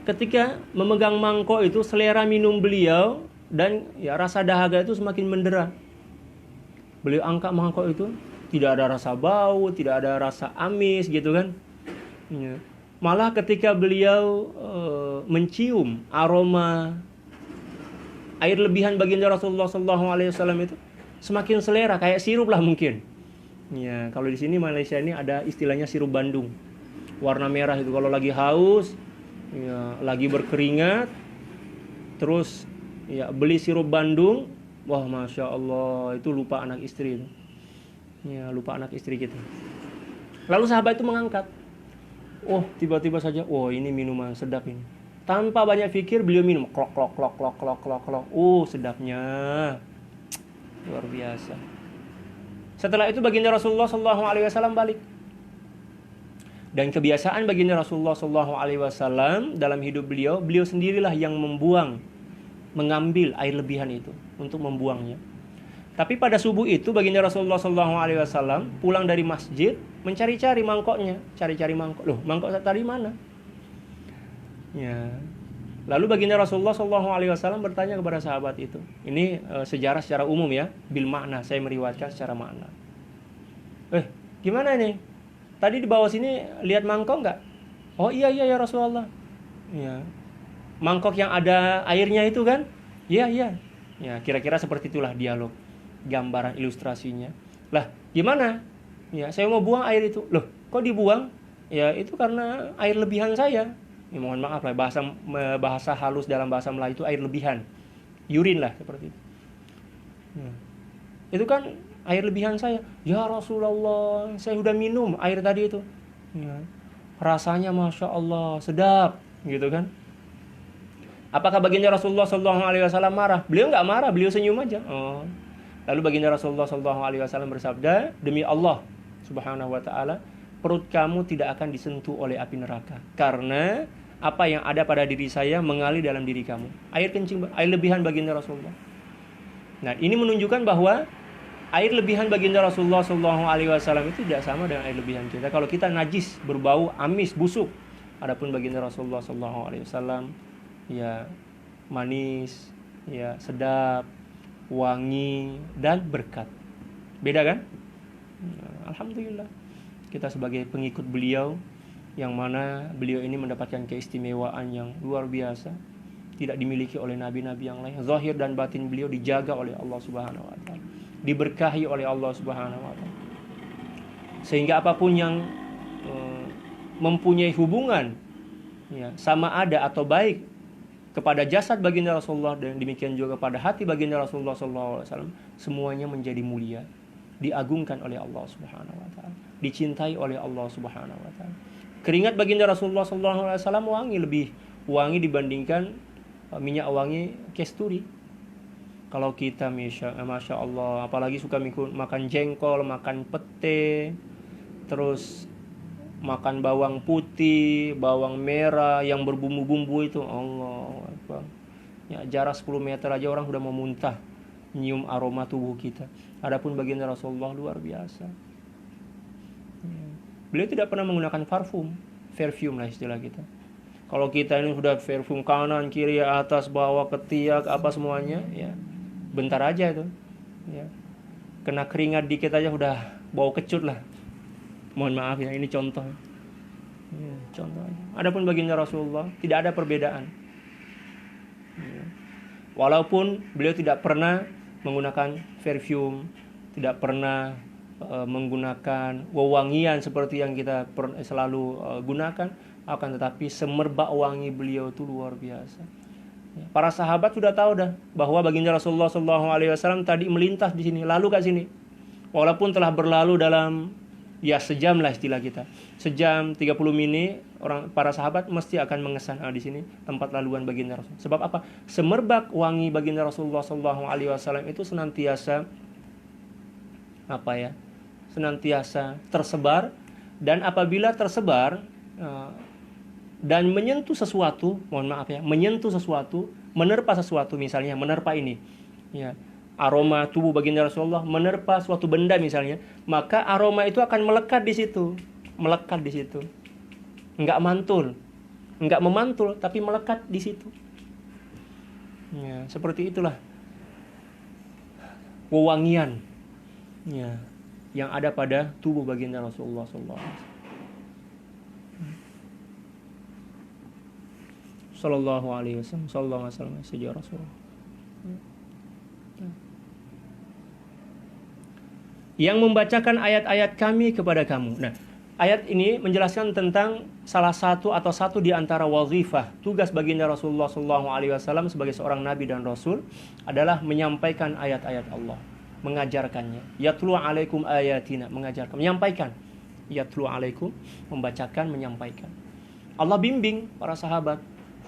ketika memegang mangkok itu selera minum beliau dan ya rasa dahaga itu semakin mendera. Beliau angkat mangkok itu, tidak ada rasa bau, tidak ada rasa amis gitu kan. Ya. Malah ketika beliau mencium aroma air lebihan baginda Rasulullah SAW itu semakin selera, kayak sirup lah mungkin. Ya, kalau di sini Malaysia ini ada istilahnya sirup Bandung. Warna merah itu kalau lagi haus, ya, lagi berkeringat, terus ya beli sirup Bandung, wah masya Allah itu lupa anak istri itu. Ya, lupa anak istri kita. Lalu sahabat itu mengangkat. Oh, tiba-tiba saja, ini minuman sedap ini. Tanpa banyak pikir beliau minum, klok. Sedapnya. Luar biasa. Setelah itu baginda Rasulullah SAW balik. Dan kebiasaan baginda Rasulullah SAW dalam hidup beliau sendirilah yang mengambil air lebihan itu untuk membuangnya. Tapi pada subuh itu baginda Rasulullah SAW pulang dari masjid mencari-cari mangkoknya, cari-cari mangkok. Loh, mangkok tadi mana? Ya. Lalu baginda Rasulullah SAW bertanya kepada sahabat itu. Ini sejarah secara umum ya, bil makna, saya meriwayatkan secara makna. Gimana nih? Tadi di bawah sini lihat mangkok nggak? Oh iya ya Rasulullah. Ya. Mangkok yang ada airnya itu kan? Iya. Ya, kira-kira seperti itulah dialog, gambaran ilustrasinya. Lah, gimana? Ya, saya mau buang air itu. Loh, kok dibuang? Ya, itu karena air lebihan saya. Ya, mohon maaf lah, bahasa halus dalam bahasa Melayu itu air lebihan, urine lah seperti itu. Ya. Itu kan air lebihan saya. Ya Rasulullah, saya sudah minum air tadi itu. Ya. Rasanya masya Allah sedap, gitu kan? Apakah baginda Rasulullah SAW marah? Beliau nggak marah, beliau senyum aja. Oh. Lalu baginda Rasulullah SAW bersabda, demi Allah Subhanahu Wa Taala, perut kamu tidak akan disentuh oleh api neraka, karena apa yang ada pada diri saya mengalir dalam diri kamu. Air kencing, air lebihan baginda Rasulullah. Nah, ini menunjukkan bahwa air lebihan baginda Rasulullah SAW itu tidak sama dengan air lebihan kita. Kalau kita najis, berbau, amis, busuk. Adapun baginda Rasulullah SAW ya manis, ya sedap, wangi dan berkat. Beda kan? Alhamdulillah kita sebagai pengikut beliau, yang mana beliau ini mendapatkan keistimewaan yang luar biasa, tidak dimiliki oleh nabi-nabi yang lain. Zahir dan batin beliau dijaga oleh Allah Subhanahu wa taala, diberkahi oleh Allah Subhanahu wa taala, sehingga apapun yang mempunyai hubungan ya, sama ada atau baik kepada jasad baginda Rasulullah, dan demikian juga pada hati baginda Rasulullah SAW, semuanya menjadi mulia, diagungkan oleh Allah Subhanahu wa taala, dicintai oleh Allah Subhanahu wa taala. Keringat baginda Rasulullah SAW lebih wangi dibandingkan minyak wangi kasturi. Kalau kita masya Allah, apalagi suka makan jengkol, makan pete, terus makan bawang putih, bawang merah yang berbumbu-bumbu itu, Allah Akbar. Ya, jarak 10 meter aja orang sudah mau muntah nyium aroma tubuh kita. Adapun baginda Rasulullah luar biasa. Beliau tidak pernah menggunakan parfum, perfume lah istilah kita. Kalau kita ini sudah parfum kanan, kiri, atas, bawah, ketiak, apa semuanya, ya bentar aja itu. Ya. Kena keringat dikit aja udah bau kecut lah. Mohon maaf ya, ini contoh. Ya, contoh aja. Adapun baginda Rasulullah tidak ada perbedaan. Ya. Walaupun beliau tidak pernah menggunakan perfume, tidak pernah menggunakan wewangian seperti yang kita selalu gunakan, akan tetapi semerbak wangi beliau itu luar biasa. Ya. Para sahabat sudah tahu dah bahwa baginda Rasulullah SAW tadi melintas di sini, lalu ke sini. Walaupun telah berlalu dalam ya sejam lah istilah kita, sejam 30 menit, para sahabat mesti akan mengesan di sini tempat laluan baginda Rasul. Sebab apa? Semerbak wangi baginda Rasulullah SAW itu senantiasa senantiasa tersebar, dan apabila tersebar dan menyentuh sesuatu, menyentuh sesuatu, menerpa sesuatu, misalnya menerpa ini, ya, aroma tubuh baginda Rasulullah menerpa suatu benda misalnya, maka aroma itu akan melekat di situ, enggak memantul, tapi melekat di situ. Ya, seperti itulah wewangian, ya, yang ada pada tubuh baginda Rasulullah sallallahu alaihi wasallam. Yang membacakan ayat-ayat kami kepada kamu. Nah, ayat ini menjelaskan tentang salah satu di antara wazifah, tugas baginda Rasulullah SAW sebagai seorang nabi dan rasul adalah menyampaikan ayat-ayat Allah, mengajarkannya. Yatlu alaikum ayatina, mengajarkan, menyampaikan. Yatlu alaikum, membacakan, menyampaikan. Allah bimbing para sahabat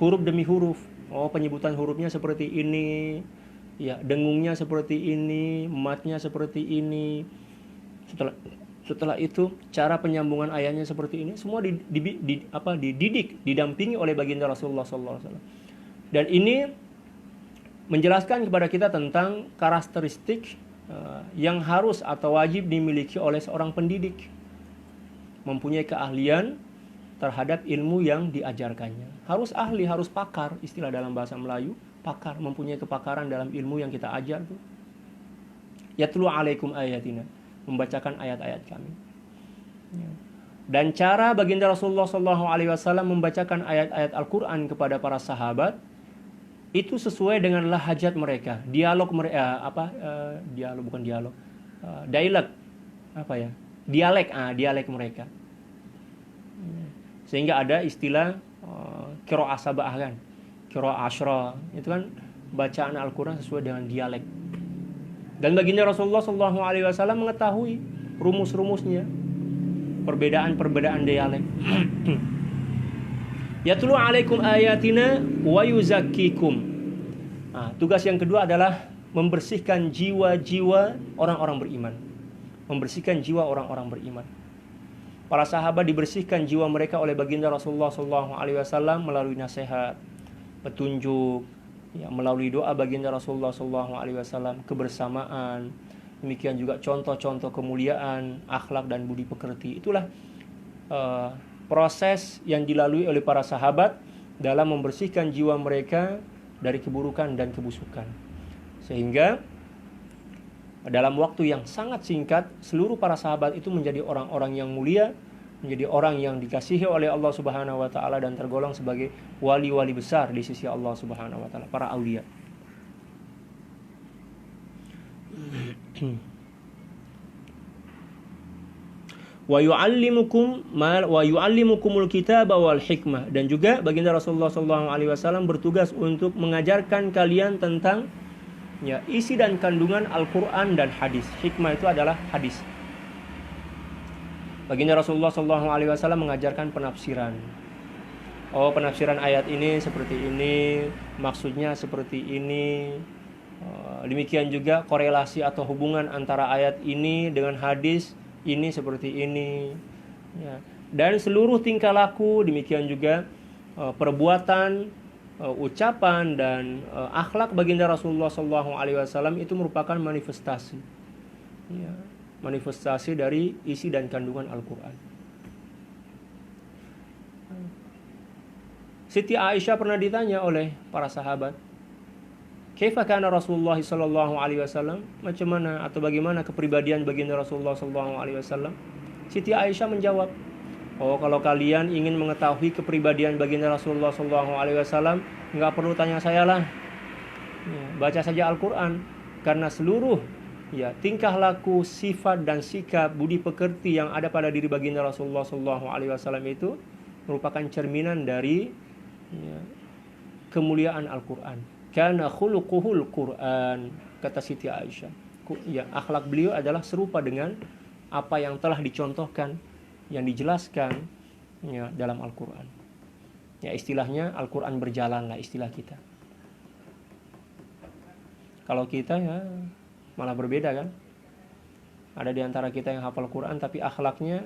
huruf demi huruf. Oh, penyebutan hurufnya seperti ini, ya, dengungnya seperti ini, matnya seperti ini. Setelah itu cara penyambungan ayatnya seperti ini, semua dididik, didampingi oleh baginda Rasulullah SAW. Dan ini menjelaskan kepada kita tentang karakteristik yang harus atau wajib dimiliki oleh seorang pendidik, mempunyai keahlian terhadap ilmu yang diajarkannya. Harus ahli, harus pakar, istilah dalam bahasa Melayu, pakar, mempunyai kepakaran dalam ilmu yang kita ajar tuh. Yatlu alaikum ayatina, membacakan ayat-ayat kami. Dan cara baginda Rasulullah SAW membacakan ayat-ayat Al-Quran kepada para sahabat itu sesuai dengan lahajat mereka, dialog mereka, dialek mereka. Sehingga ada istilah qiraah sab'ah kan, qiraah asyra, itu kan bacaan Al-Quran sesuai dengan dialek. Dan baginda Rasulullah SAW mengetahui rumus-rumusnya, perbedaan dialek. Yatlu alaikum ayatina wa yuzakkikum. Nah, tugas yang kedua adalah membersihkan jiwa-jiwa orang-orang beriman. Membersihkan jiwa orang-orang beriman. Para sahabat dibersihkan jiwa mereka oleh baginda Rasulullah SAW melalui nasihat, petunjuk, ya, melalui doa baginda Rasulullah SAW, kebersamaan. Demikian juga contoh-contoh kemuliaan, akhlak dan budi pekerti. Itulah proses yang dilalui oleh para sahabat dalam membersihkan jiwa mereka dari keburukan dan kebusukan. Sehingga dalam waktu yang sangat singkat, seluruh para sahabat itu menjadi orang-orang yang mulia, menjadi orang yang dikasihi oleh Allah Subhanahu wa taala dan tergolong sebagai wali-wali besar di sisi Allah Subhanahu wa taala, para aulia. Wa yu'allimukumul kitaba wal hikmah, dan juga baginda Rasulullah SAW bertugas untuk mengajarkan kalian tentang isi dan kandungan Al-Quran dan hadis. Hikmah itu adalah hadis. Baginda Rasulullah SAW mengajarkan penafsiran. Oh, penafsiran ayat ini seperti ini, maksudnya seperti ini. Demikian juga korelasi atau hubungan antara ayat ini dengan hadis ini seperti ini. Ya. Dan seluruh tingkah laku, demikian juga perbuatan, ucapan dan akhlak baginda Rasulullah SAW itu merupakan manifestasi, ya, manifestasi dari isi dan kandungan Al-Quran. Siti Aisyah pernah ditanya oleh para sahabat, kaifa kana Rasulullah SAW, macam mana atau bagaimana kepribadian baginda Rasulullah SAW? Siti Aisyah menjawab, oh, kalau kalian ingin mengetahui kepribadian baginda Rasulullah SAW, nggak perlu tanya saya lah, ya, baca saja Al-Quran, karena seluruh tingkah laku, sifat dan sikap, budi pekerti yang ada pada diri baginda Rasulullah SAW itu merupakan cerminan dari kemuliaan Al-Quran. Kana khuluquhul Quran, kata Siti Aisyah. Ya, akhlak beliau adalah serupa dengan apa yang telah dicontohkan, yang dijelaskan dalam Al-Quran. Ya, istilahnya Al-Quran berjalan lah istilah kita. Kalau kita ya malah berbeda kan. Ada di antara kita yang hafal Quran tapi akhlaknya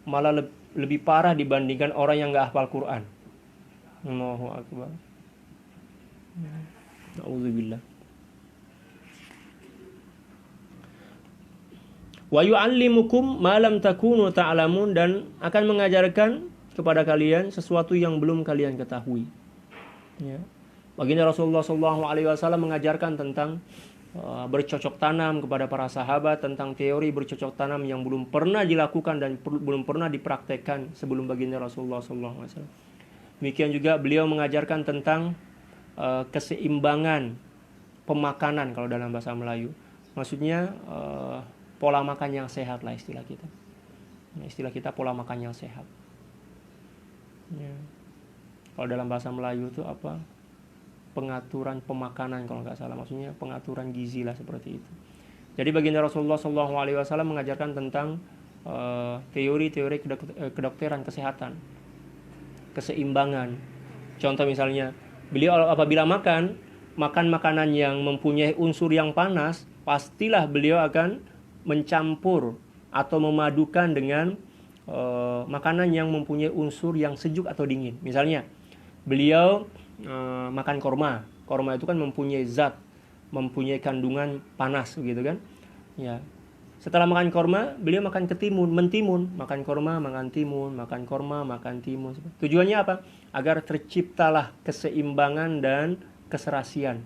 malah lebih parah dibandingkan orang yang gak hafal Quran. Allahu Akbar. A'udzubillah. Wa yu'allimukum ma lam takunu ta'lamun, dan akan mengajarkan kepada kalian sesuatu yang belum kalian ketahui. Ya. Baginda Rasulullah SAW mengajarkan tentang bercocok tanam kepada para sahabat, tentang teori bercocok tanam yang belum pernah dilakukan dan belum pernah dipraktekkan sebelum baginda Rasulullah SAW. Demikian juga beliau mengajarkan tentang keseimbangan pemakanan kalau dalam bahasa Melayu. Maksudnya pola makan yang sehat lah istilah kita. Istilah kita pola makan yang sehat. Ya. Kalau dalam bahasa Melayu itu apa? Pengaturan pemakanan kalau nggak salah. Maksudnya pengaturan gizi lah seperti itu. Jadi baginda Rasulullah SAW mengajarkan tentang teori-teori kedokteran kesehatan, keseimbangan. Contoh misalnya, beliau apabila makan makanan yang mempunyai unsur yang panas, pastilah beliau akan mencampur atau memadukan dengan makanan yang mempunyai unsur yang sejuk atau dingin. Misalnya, beliau makan korma. Korma itu kan mempunyai zat, mempunyai kandungan panas gitu kan. Ya. Setelah makan korma, beliau makan mentimun, makan korma, makan timun, makan korma, makan timun. Tujuannya apa? Agar terciptalah keseimbangan dan keserasian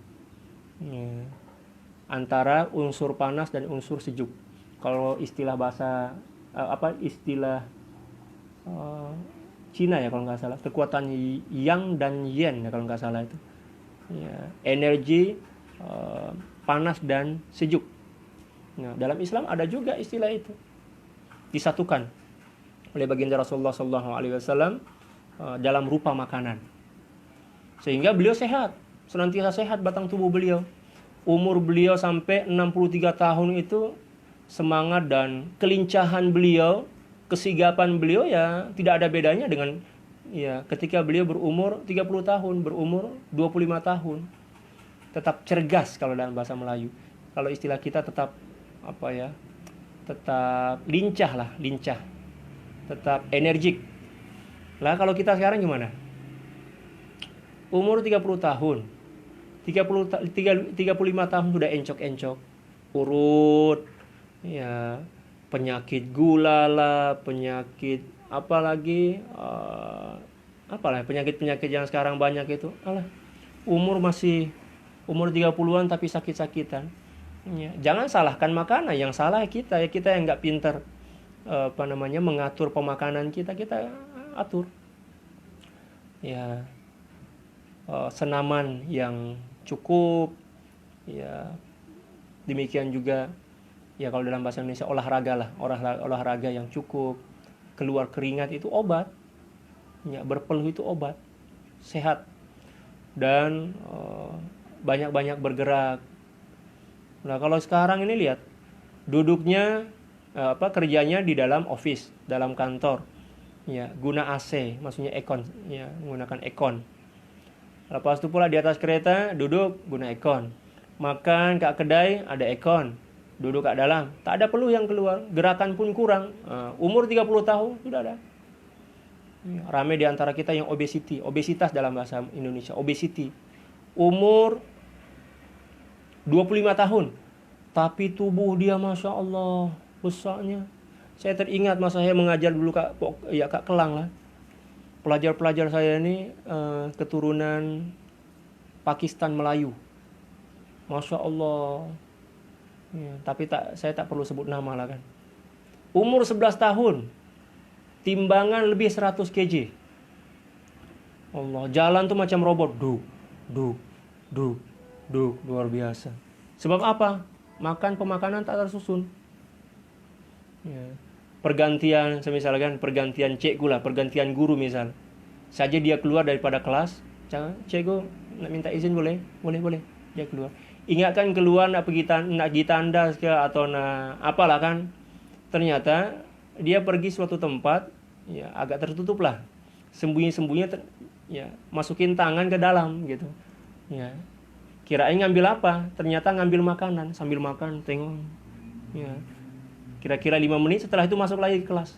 antara unsur panas dan unsur sejuk. Kalau istilah bahasa istilah Cina ya kalau nggak salah, kekuatan yang dan yin ya kalau nggak salah itu. Ya, energi panas dan sejuk. Nah, dalam Islam ada juga istilah itu, disatukan oleh baginda Rasulullah SAW dalam rupa makanan, sehingga beliau sehat, senantiasa sehat batang tubuh beliau. Umur beliau sampai 63 tahun itu semangat dan kelincahan beliau, kesigapan beliau ya tidak ada bedanya dengan ya ketika beliau berumur 30 tahun, berumur 25 tahun. Tetap cergas kalau dalam bahasa Melayu. Kalau istilah kita tetap tetap lincah lah, lincah. tetap energik. Lah kalau kita sekarang gimana? Umur 30 tahun, 35 tahun sudah encok-encok, urut, ya, penyakit gula lah, penyakit apalagi, apalah penyakit-penyakit yang sekarang banyak itu. Alah, umur 30-an tapi sakit-sakitan. Ya, jangan salahkan makanan, yang salah kita yang nggak pintar mengatur pemakanan kita atur. Ya, senaman yang cukup, ya, demikian juga ya kalau dalam bahasa Indonesia olahraga yang cukup, keluar keringat itu obat, ya, berpeluh itu obat, sehat, dan banyak-banyak bergerak. Nah kalau sekarang ini lihat, duduknya kerjanya di dalam office, dalam kantor, ya, guna AC, maksudnya aircon, ya, menggunakan aircon. Lepas itu pula di atas kereta duduk guna aircon, makan kat kedai ada aircon, duduk kat dalam, tak ada peluh yang keluar, gerakan pun kurang. Umur 30 tahun sudah ada. Ya, ramai di antara kita yang obesitas dalam bahasa Indonesia, obesity. Umur 25 tahun, tapi tubuh dia Masya Allah besarnya. Saya teringat masa saya mengajar dulu Kak Kelang lah. Pelajar-pelajar saya ini keturunan Pakistan Melayu. Masya Allah. Ya, tapi saya tak perlu sebut nama lah kan. Umur 11 tahun, timbangan lebih 100 kg. Allah, jalan tuh macam robot. Duk, luar biasa. Sebab apa? Pemakanan tak tersusun. Ya. Pergantian cikgu lah, pergantian guru misal. Saja dia keluar daripada kelas, cikgu nak minta izin boleh, dia keluar. Ingatkan keluar nak pergi tandas ke atau nak apalah kan. Ternyata dia pergi suatu tempat, ya, agak tertutup lah. Sembunyi-sembunyi ya, masukin tangan ke dalam gitu. Ya. Kirain ngambil apa? Ternyata ngambil makanan, sambil makan tengok. Ya. Kira-kira 5 menit setelah itu masuk lagi ke kelas.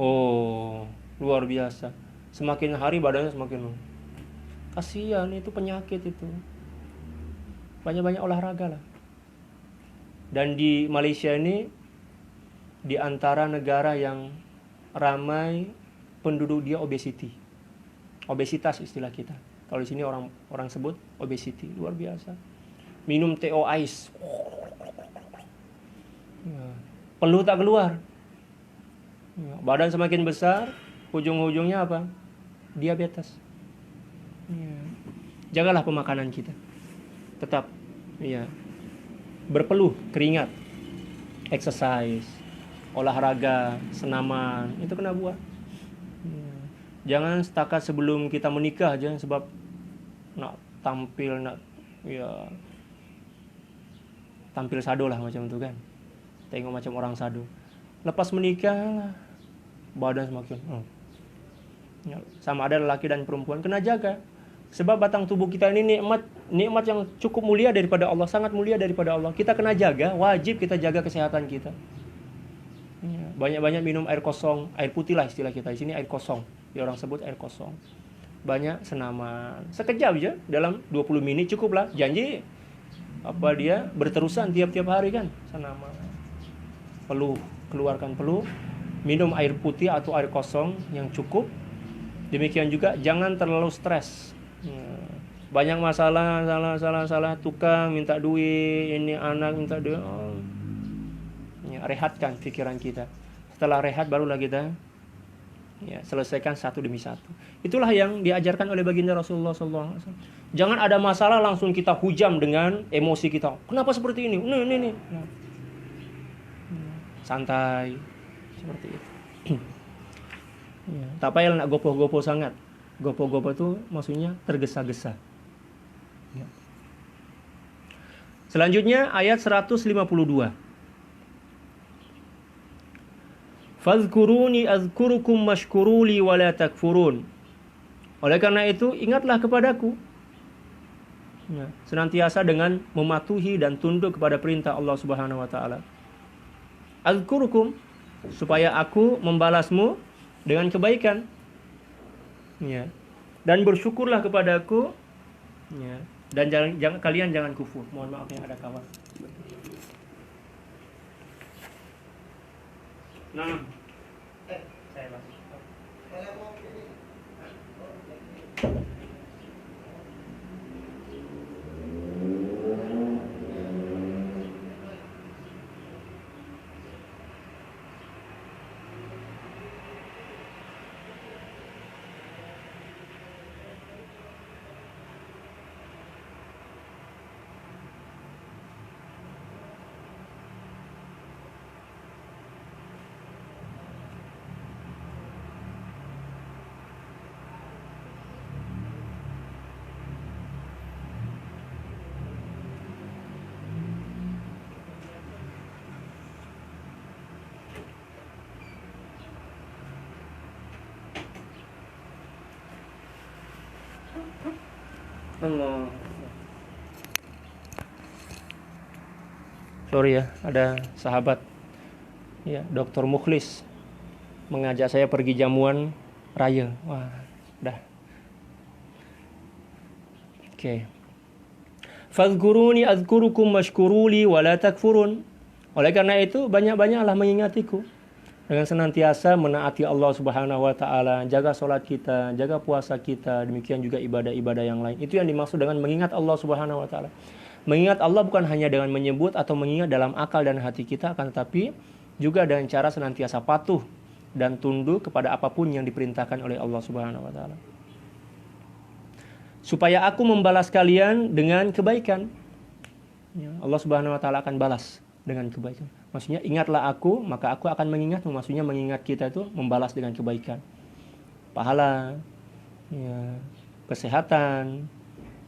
Oh, luar biasa. Semakin hari badannya semakin. Kasihan, itu penyakit itu. Banyak-banyak olahraga lah. Dan di Malaysia ini di antara negara yang ramai penduduk dia obesitas istilah kita. Kalau di sini orang sebut obesity, luar biasa. Minum TO ice. Ya. Peluh tak keluar. Ya. Badan semakin besar, ujung-ujungnya apa? Diabetes. Ya. Jagalah pemakanan kita. Tetap, ya, berpeluh, keringat, exercise, olahraga, senaman, itu kena buat. Ya. Jangan setakat sebelum kita menikah aja, sebab nak tampil sado lah macam itu kan. Tengok macam orang sado. Lepas menikah badan semakin ya, sama ada lelaki dan perempuan kena jaga. Sebab batang tubuh kita ini nikmat yang cukup mulia daripada Allah, sangat mulia daripada Allah. Kita kena jaga, wajib kita jaga kesehatan kita. Ya, banyak-banyak minum air kosong, air putih lah istilah kita. Di sini air kosong. Dia orang sebut air kosong. Banyak senaman. Sekejap aja, dalam 20 menit cukup lah. Janji dia berterusan tiap-tiap hari kan, senaman. Peluh, keluarkan peluh, minum air putih atau air kosong yang cukup. Demikian juga jangan terlalu stres. Banyak masalah, salah, tukang minta duit, ini anak minta duit. Ya, rehatkan pikiran kita. Setelah rehat barulah kita selesaikan satu demi satu. Itulah yang diajarkan oleh baginda Rasulullah SAW. Jangan ada masalah langsung kita hujam dengan emosi kita. Kenapa seperti ini? Ini. Santai seperti itu. Ya, tak payah nak gopoh-gopoh sangat. Gopoh-gopoh itu maksudnya tergesa-gesa. Ya. Selanjutnya ayat 152. Fadhkuruni azkurukum mashkuruli wala takfurun. Oleh karena itu ingatlah kepadaku. Ya, senantiasa dengan mematuhi dan tunduk kepada perintah Allah Subhanahu wa taala. Azkurukum, supaya aku membalasmu dengan kebaikan. Ya. Dan bersyukurlah kepadaku. Ya. Dan kalian jangan kufur. Mohon maaf ya, ada kawan. Nah, saya masuk. Allah. Sorry ya, ada sahabat ya, Dr. Mukhlis mengajak saya pergi jamuan raya. Wah, dah. Oke. Fadhkuruni adzkurukum washkuruli wala takfurun. Oleh karena itu, banyak-banyaklah mengingatiku dengan senantiasa menaati Allah Subhanahu wa taala, jaga salat kita, jaga puasa kita, demikian juga ibadah-ibadah yang lain. Itu yang dimaksud dengan mengingat Allah Subhanahu wa taala. Mengingat Allah bukan hanya dengan menyebut atau mengingat dalam akal dan hati kita, akan tetapi juga dengan cara senantiasa patuh dan tunduk kepada apapun yang diperintahkan oleh Allah Subhanahu wa taala. Supaya aku membalas kalian dengan kebaikan. Ya, Allah Subhanahu wa taala akan balas dengan kebaikan. Maksudnya ingatlah aku, maka aku akan mengingatmu. Maksudnya mengingat kita itu membalas dengan kebaikan. Pahala, ya, kesehatan,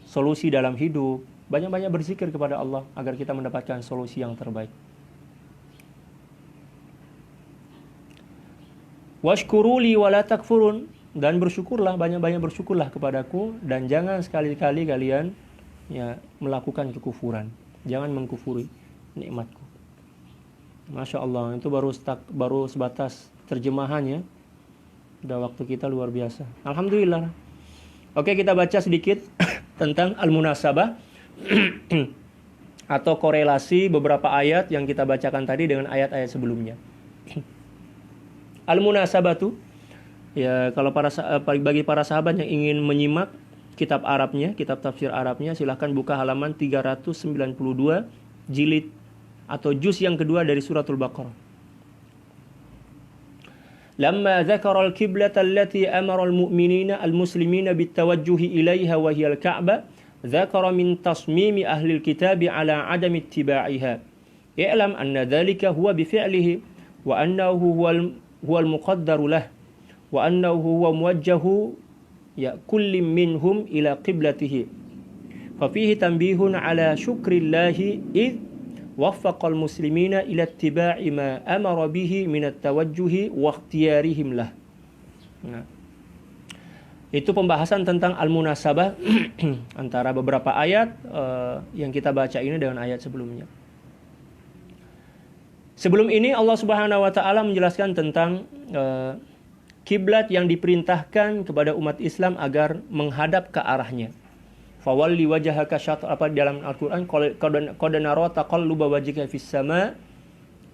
solusi dalam hidup. Banyak-banyak berzikir kepada Allah agar kita mendapatkan solusi yang terbaik. Washkuruli wala takfurun. Dan bersyukurlah, banyak-banyak bersyukurlah kepadaku. Dan jangan sekali-kali kalian ya, melakukan kekufuran. Jangan mengkufuri nikmatku. Masya Allah, itu baru sebatas terjemahannya. Udah waktu kita luar biasa. Alhamdulillah. Oke, kita baca sedikit tentang al-munasabah atau korelasi beberapa ayat yang kita bacakan tadi dengan ayat-ayat sebelumnya. Al-munasabatu, ya, kalau bagi para sahabat yang ingin menyimak kitab Arabnya, kitab tafsir Arabnya, silahkan buka halaman 392 jilid atau juz yang kedua dari suratul Baqarah. Lamma dzakara al-qiblata allati amara al-mu'minina al-muslimina bit-tawajjuhi ilaiha wa hiya al-Ka'bah, dzakara min tasmimi ahli al-kitab ala adam ittiba'iha. I'lam anna dhalika huwa bi fi'lihi wa annahu huwa al-muqaddaru lah wa annahu huwa muwajjahu ya kulli minhum ila qiblatihi. Fa fihi tanbihun ala syukrillahi id waffaqal muslimina ila ittiba'i ma amara bihi min at-tawajjuhi wa ikhtiyarihim lah. Nah, itu pembahasan tentang al-munasabah antara beberapa ayat yang kita baca ini dengan ayat sebelumnya. Sebelum ini Allah Subhanahu wa taala menjelaskan tentang kiblat yang diperintahkan kepada umat Islam agar menghadap ke arahnya. Fawalli wajhaka syatr, apa dalam Al-Qur'an, qad nara taqalluba wajhika fis sama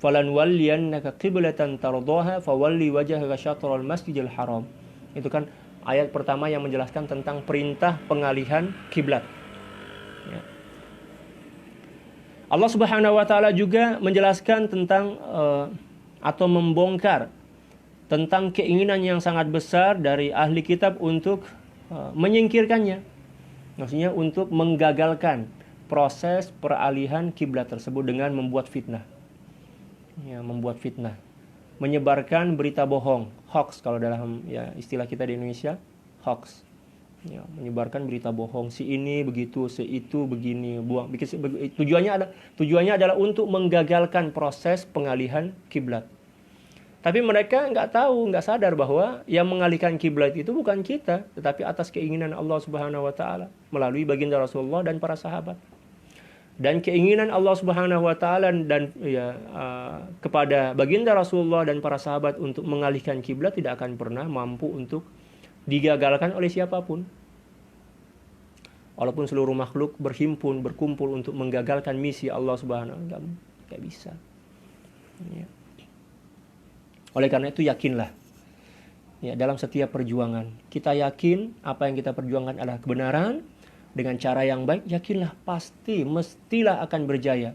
falanwalliyannaka qiblatan tardaha fawalli wajhaka syatral masjidil haram. Itu kan ayat pertama yang menjelaskan tentang perintah pengalihan kiblat. Ya. Allah Subhanahu wa taala juga menjelaskan tentang atau membongkar tentang keinginan yang sangat besar dari ahli kitab untuk menyingkirkannya. Maksudnya untuk menggagalkan proses peralihan kiblat tersebut dengan membuat fitnah. Ya, membuat fitnah. Menyebarkan berita bohong, hoax kalau dalam ya istilah kita di Indonesia, hoax. Ya, menyebarkan berita bohong, si ini begitu, si itu begini, buang. Tujuannya adalah untuk menggagalkan proses pengalihan kiblat. Tapi mereka nggak tahu, nggak sadar bahwa yang mengalihkan kiblat itu bukan kita, tetapi atas keinginan Allah Subhanahu wa taala melalui baginda Rasulullah dan para sahabat. Dan keinginan Allah Subhanahu wa taala dan kepada baginda Rasulullah dan para sahabat untuk mengalihkan kiblat tidak akan pernah mampu untuk digagalkan oleh siapapun. Walaupun seluruh makhluk berhimpun, berkumpul untuk menggagalkan misi Allah Subhanahu wa taala, enggak bisa. Ya. Oleh karena itu yakinlah. Ya, dalam setiap perjuangan, kita yakin apa yang kita perjuangkan adalah kebenaran. Dengan cara yang baik, yakinlah pasti, mestilah akan berjaya.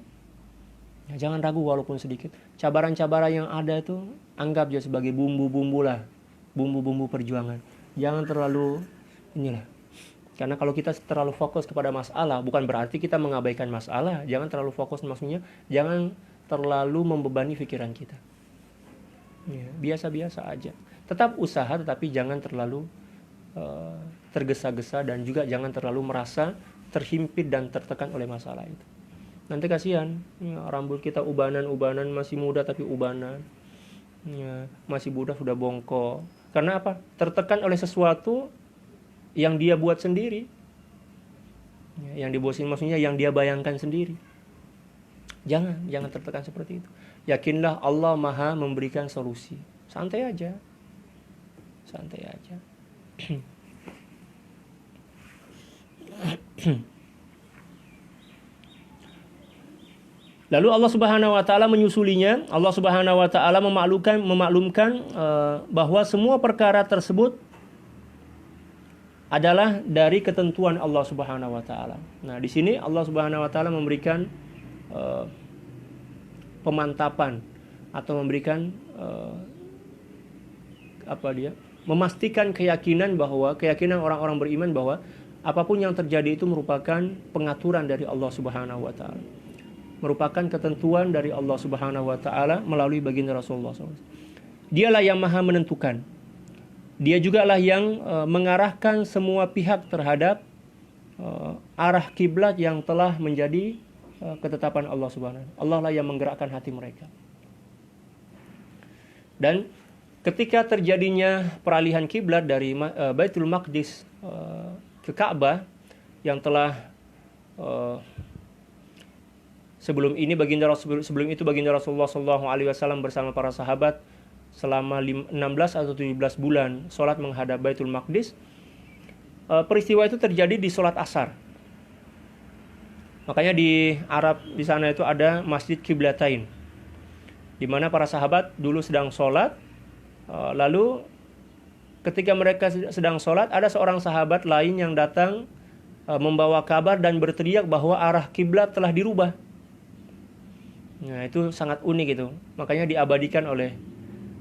Ya, jangan ragu walaupun sedikit. Cabaran-cabaran yang ada itu, anggap aja sebagai bumbu-bumbu lah. Bumbu-bumbu perjuangan. Jangan terlalu, inilah. Karena kalau kita terlalu fokus kepada masalah, bukan berarti kita mengabaikan masalah. Jangan terlalu fokus, maksudnya, jangan terlalu membebani pikiran kita. Ya, biasa-biasa aja. Tetap usaha, tetapi jangan terlalu tergesa-gesa dan juga jangan terlalu merasa terhimpit dan tertekan oleh masalah itu. Nanti kasihan, ya, rambut kita ubanan-ubanan, masih muda tapi ubanan, ya, masih muda sudah bongkok. Karena apa? Tertekan oleh sesuatu yang dia buat sendiri, ya, yang dibosin, maksudnya yang dia bayangkan sendiri. Jangan tertekan seperti itu. Yakinlah Allah Maha memberikan solusi. Santai aja. Lalu Allah Subhanahu wa taala menyusulinya. Allah Subhanahu wa taala memaklumkan bahwa semua perkara tersebut adalah dari ketentuan Allah Subhanahu wa taala. Nah, di sini Allah Subhanahu wa taala memberikan pemantapan atau memberikan memastikan keyakinan orang-orang beriman bahwa apapun yang terjadi itu merupakan pengaturan dari Allah Subhanahu wa taala. Merupakan ketentuan dari Allah Subhanahu wa taala melalui baginda Rasulullah SAW. Dialah yang Maha menentukan. Dia jugalah yang mengarahkan semua pihak terhadap arah kiblat yang telah menjadi ketetapan Allah Subhanahu. Allah lah yang menggerakkan hati mereka. Dan ketika terjadinya peralihan kiblat dari Baitul Maqdis ke Ka'bah yang telah sebelum itu baginda Rasulullah SAW bersama para sahabat selama 16 atau 17 bulan sholat menghadap Baitul Maqdis. Peristiwa itu terjadi di sholat asar. Makanya di Arab di sana itu ada Masjid Qiblatain, di mana para sahabat dulu sedang sholat. Lalu ketika mereka sedang sholat, ada seorang sahabat lain yang datang membawa kabar dan berteriak bahwa arah kiblat telah dirubah. Nah, itu sangat unik itu. Makanya diabadikan oleh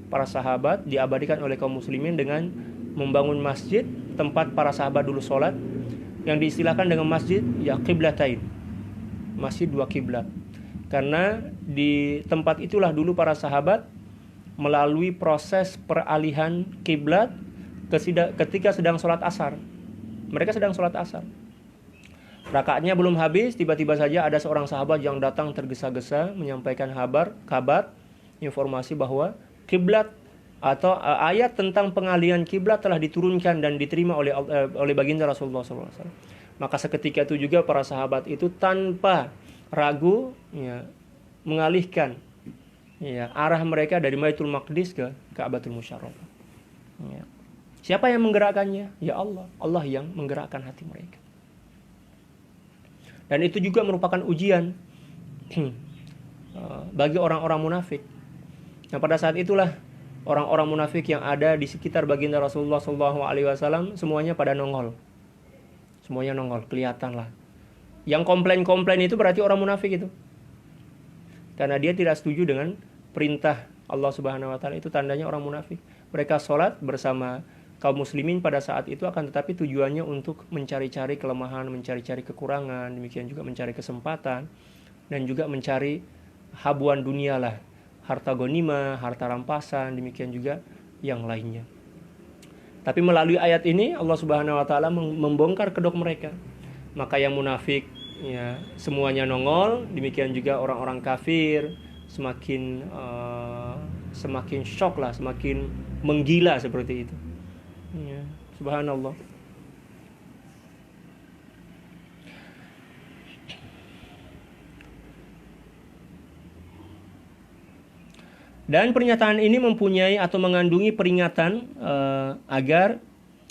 para sahabat, diabadikan oleh kaum muslimin dengan membangun masjid tempat para sahabat dulu sholat, yang diistilahkan dengan masjid ya Qiblatain, masjid dua kiblat. Karena di tempat itulah dulu para sahabat melalui proses peralihan kiblat ketika sedang sholat asar. Mereka sedang sholat asar. Rakaatnya belum habis, tiba-tiba saja ada seorang sahabat yang datang tergesa-gesa menyampaikan kabar, informasi bahwa kiblat atau ayat tentang pengalihan kiblat telah diturunkan dan diterima oleh baginda Rasulullah SAW. Maka seketika itu juga para sahabat itu tanpa ragu ya, mengalihkan ya, arah mereka dari Baitul Maqdis ke Ka'batul Musyarrafah. Ya. Siapa yang menggerakkannya? Ya Allah. Allah yang menggerakkan hati mereka. Dan itu juga merupakan ujian bagi orang-orang munafik. Nah, pada saat itulah orang-orang munafik yang ada di sekitar baginda Rasulullah SAW semuanya pada nongol. Semuanya nongol, kelihatan lah. Yang komplain-komplain itu berarti orang munafik itu. Karena dia tidak setuju dengan perintah Allah Subhanahu wa taala, itu tandanya orang munafik. Mereka sholat bersama kaum muslimin pada saat itu, akan tetapi tujuannya untuk mencari-cari kelemahan, mencari-cari kekurangan, demikian juga mencari kesempatan dan juga mencari habuan dunia lah, harta ghanimah, harta rampasan, demikian juga yang lainnya. Tapi melalui ayat ini Allah Subhanahu wa taala membongkar kedok mereka. Maka yang munafik ya semuanya nongol, demikian juga orang-orang kafir semakin shock lah, semakin menggila seperti itu. Ya, subhanallah. Dan pernyataan ini mempunyai atau mengandungi peringatan agar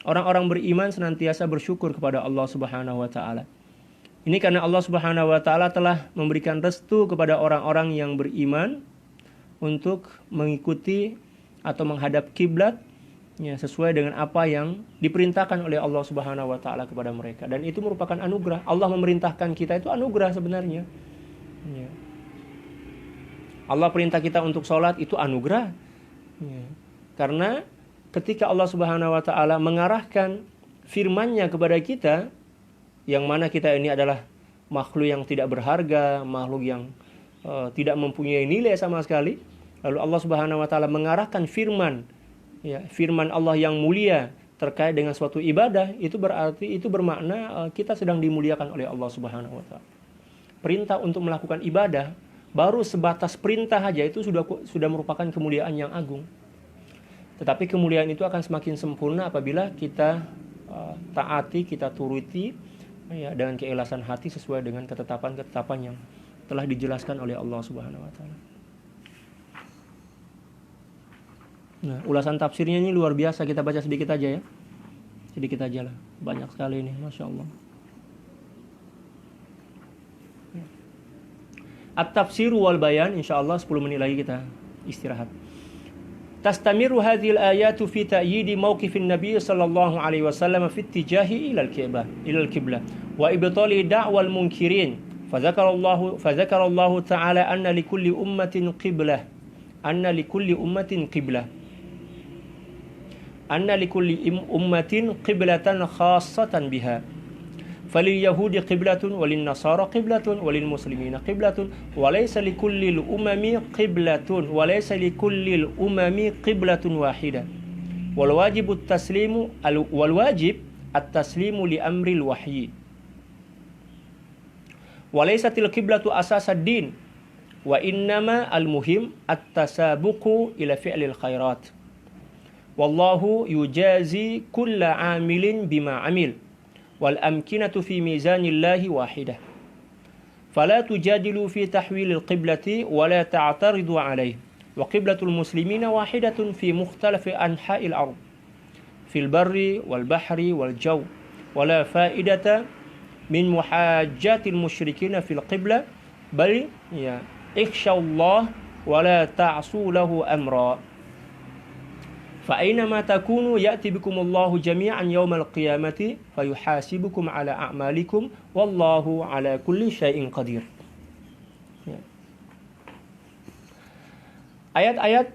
orang-orang beriman senantiasa bersyukur kepada Allah Subhanahu wa taala. Ini karena Allah Subhanahu wa taala telah memberikan restu kepada orang-orang yang beriman untuk mengikuti atau menghadap kiblat ya, sesuai dengan apa yang diperintahkan oleh Allah Subhanahu wa taala kepada mereka, dan itu merupakan anugerah. Allah memerintahkan kita itu anugerah sebenarnya. Ya. Allah perintah kita untuk sholat itu anugerah. Ya. Karena ketika Allah Subhanahu wa taala mengarahkan firman-Nya kepada kita, yang mana kita ini adalah makhluk yang tidak berharga, makhluk yang tidak mempunyai nilai sama sekali, lalu Allah Subhanahu wa taala mengarahkan firman, ya, firman Allah yang mulia terkait dengan suatu ibadah, itu berarti itu bermakna kita sedang dimuliakan oleh Allah Subhanahu wa taala. Perintah untuk melakukan ibadah baru sebatas perintah saja itu sudah merupakan kemuliaan yang agung. Tetapi kemuliaan itu akan semakin sempurna apabila kita taati, kita turuti ya, dengan keikhlasan hati sesuai dengan ketetapan-ketetapan yang telah dijelaskan oleh Allah Subhanahu wa taala. Nah, ulasan tafsirnya ini luar biasa, kita baca sedikit aja ya. Sedikit aja lah, banyak sekali ini, Masya Allah. At-tafsir wal bayan, insyaallah 10 menit lagi kita istirahat. Tastamiru hadhil ayatu fi ta'yidi mawqifin Nabi sallallahu alaihi wasallam fi ittijahi ila al-qiblah wa ibtali da'wal munkirin. Fadzakarallahu ta'ala anna likulli ummatin qiblah. Anna likulli ummatin qiblatan khassatan biha. فَلِلْيَهُودِ قِبْلَةٌ وَلِلنَّصَارَى قِبْلَةٌ وَلِلْمُسْلِمِينَ قِبْلَةٌ وَلَيْسَ لِكُلِّ الْأُمَمِ قِبْلَةٌ وَاحِدَةٌ وَالْوَاجِبُ التَّسْلِيمُ لِأَمْرِ الْوَحْيِ وَلَيْسَتِ الْقِبْلَةُ أَسَاسَ الدِّينِ وَإِنَّمَا الْمُهِمُّ التَّسَابُقُ إِلَى فِعْلِ الْخَيْرَاتِ وَاللَّهُ يُجَازِي كُلَّ عَامِلٍ بِمَا عَمِلَ والأمكنة في ميزان الله واحدة فلا تجادلوا في تحويل القبلة ولا تعترضوا عليه وقبلة المسلمين واحدة في مختلف أنحاء الأرض في البر والبحر والجو ولا فائدة من محاجات المشركين في القبلة بل اخشوا الله ولا تعصوا له أمرا فأينما تكونوا يأتي بكم الله جميعا يوم القيامة فيحاسبكم على أعمالكم والله على كل شيء قدير. Ayat-ayat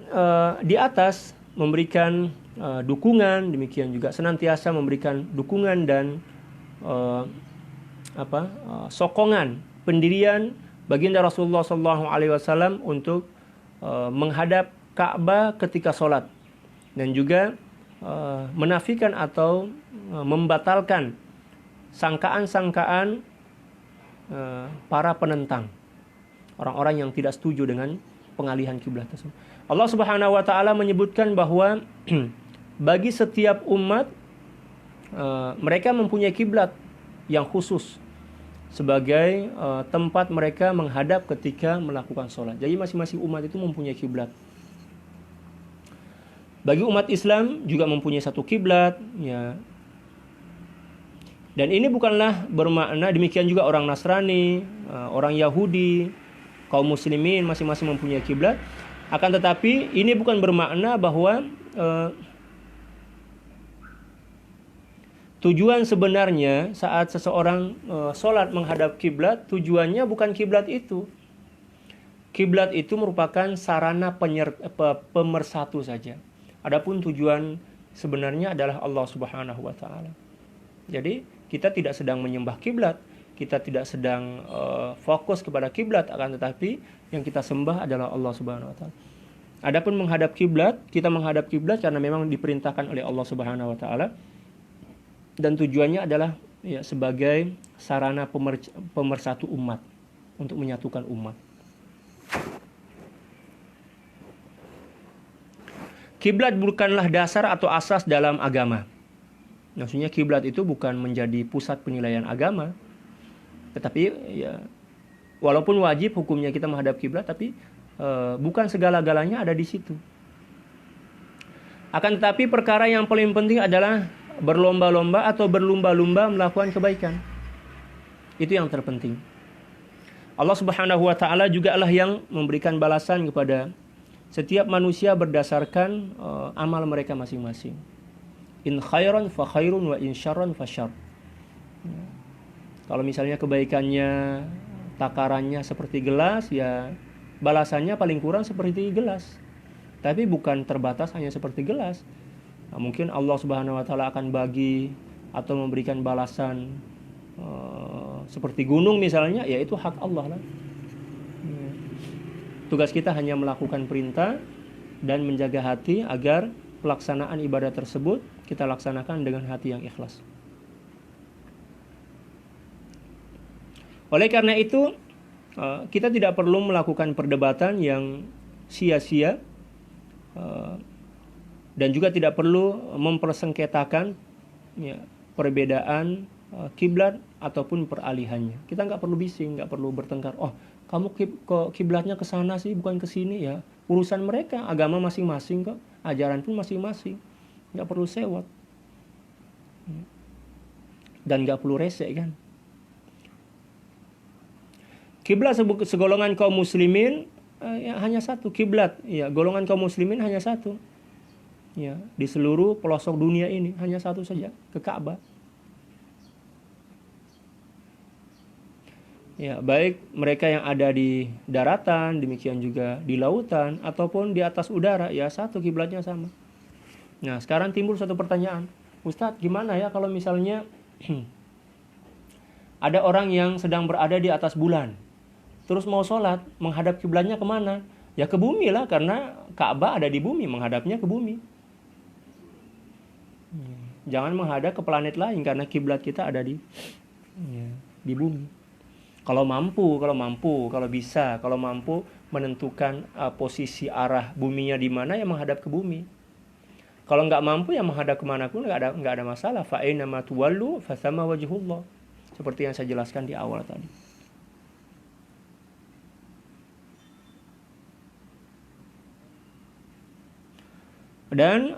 di atas memberikan dukungan, demikian juga senantiasa memberikan dukungan dan sokongan pendirian baginda Rasulullah SAW untuk menghadap Ka'bah ketika sholat, dan juga menafikan atau membatalkan sangkaan-sangkaan para penentang, orang-orang yang tidak setuju dengan pengalihan kiblat tersebut. Allah Subhanahu wa taala menyebutkan bahwa bagi setiap umat mereka mempunyai kiblat yang khusus sebagai tempat mereka menghadap ketika melakukan sholat. Jadi masing-masing umat itu mempunyai kiblat. Bagi umat Islam juga mempunyai satu kiblat, ya. Dan ini bukanlah bermakna demikian juga orang Nasrani, orang Yahudi, kaum muslimin masing-masing mempunyai kiblat. Akan tetapi ini bukan bermakna bahwa tujuan sebenarnya saat seseorang sholat menghadap kiblat, tujuannya bukan kiblat itu. Kiblat itu merupakan sarana pemersatu saja. Adapun tujuan sebenarnya adalah Allah Subhanahu wa taala. Jadi kita tidak sedang menyembah kiblat, kita tidak sedang fokus kepada kiblat, akan tetapi yang kita sembah adalah Allah Subhanahu wa taala. Adapun menghadap kiblat, kita menghadap kiblat karena memang diperintahkan oleh Allah Subhanahu wa taala, dan tujuannya adalah ya sebagai sarana pemersatu umat, untuk menyatukan umat. Kiblat bukanlah dasar atau asas dalam agama. Maksudnya kiblat itu bukan menjadi pusat penilaian agama. Tetapi ya walaupun wajib hukumnya kita menghadap kiblat, tapi bukan segala-galanya ada di situ. Akan tetapi perkara yang paling penting adalah berlomba-lomba atau berlumba-lumba melakukan kebaikan. Itu yang terpenting. Allah Subhanahu wa taala juga lah yang memberikan balasan kepada setiap manusia berdasarkan amal mereka masing-masing. In khairan fa khairun wa in syarran fa syarr. Kalau misalnya kebaikannya takarannya seperti gelas, ya balasannya paling kurang seperti gelas. Tapi bukan terbatas hanya seperti gelas. Nah, mungkin Allah Subhanahu wa taala akan bagi atau memberikan balasan seperti gunung misalnya, ya itu hak Allah lah. Tugas kita hanya melakukan perintah dan menjaga hati agar pelaksanaan ibadah tersebut kita laksanakan dengan hati yang ikhlas. Oleh karena itu, kita tidak perlu melakukan perdebatan yang sia-sia, dan juga tidak perlu mempersengketakan perbedaan kiblat ataupun peralihannya. Kita nggak perlu bising, nggak perlu bertengkar. Oh, kamu kiblatnya ke sana sih, bukan ke sini ya. Urusan mereka, agama masing-masing kok, ajaran pun masing-masing. Nggak perlu sewot. Dan nggak perlu resek kan. Kiblat segolongan kaum muslimin ya, hanya satu kiblat. Ya, golongan kaum muslimin hanya satu. Ya, di seluruh pelosok dunia ini hanya satu saja, ke Ka'bah. Ya, baik mereka yang ada di daratan, demikian juga di lautan ataupun di atas udara, ya satu kiblatnya sama. Nah, sekarang timbul satu pertanyaan. Ustadz, gimana ya kalau misalnya ada orang yang sedang berada di atas bulan, terus mau sholat, menghadap kiblatnya kemana? Ya ke bumi lah, karena Ka'bah ada di bumi, menghadapnya ke bumi. Jangan menghadap ke planet lain, karena kiblat kita ada di bumi. Kalau mampu, kalau mampu menentukan posisi arah buminya di mana, ya menghadap ke bumi. Kalau nggak mampu, ya menghadap kemana pun nggak ada masalah. Fa aina ma tuwallu fa thamma wajhullah. Seperti yang saya jelaskan di awal tadi. Dan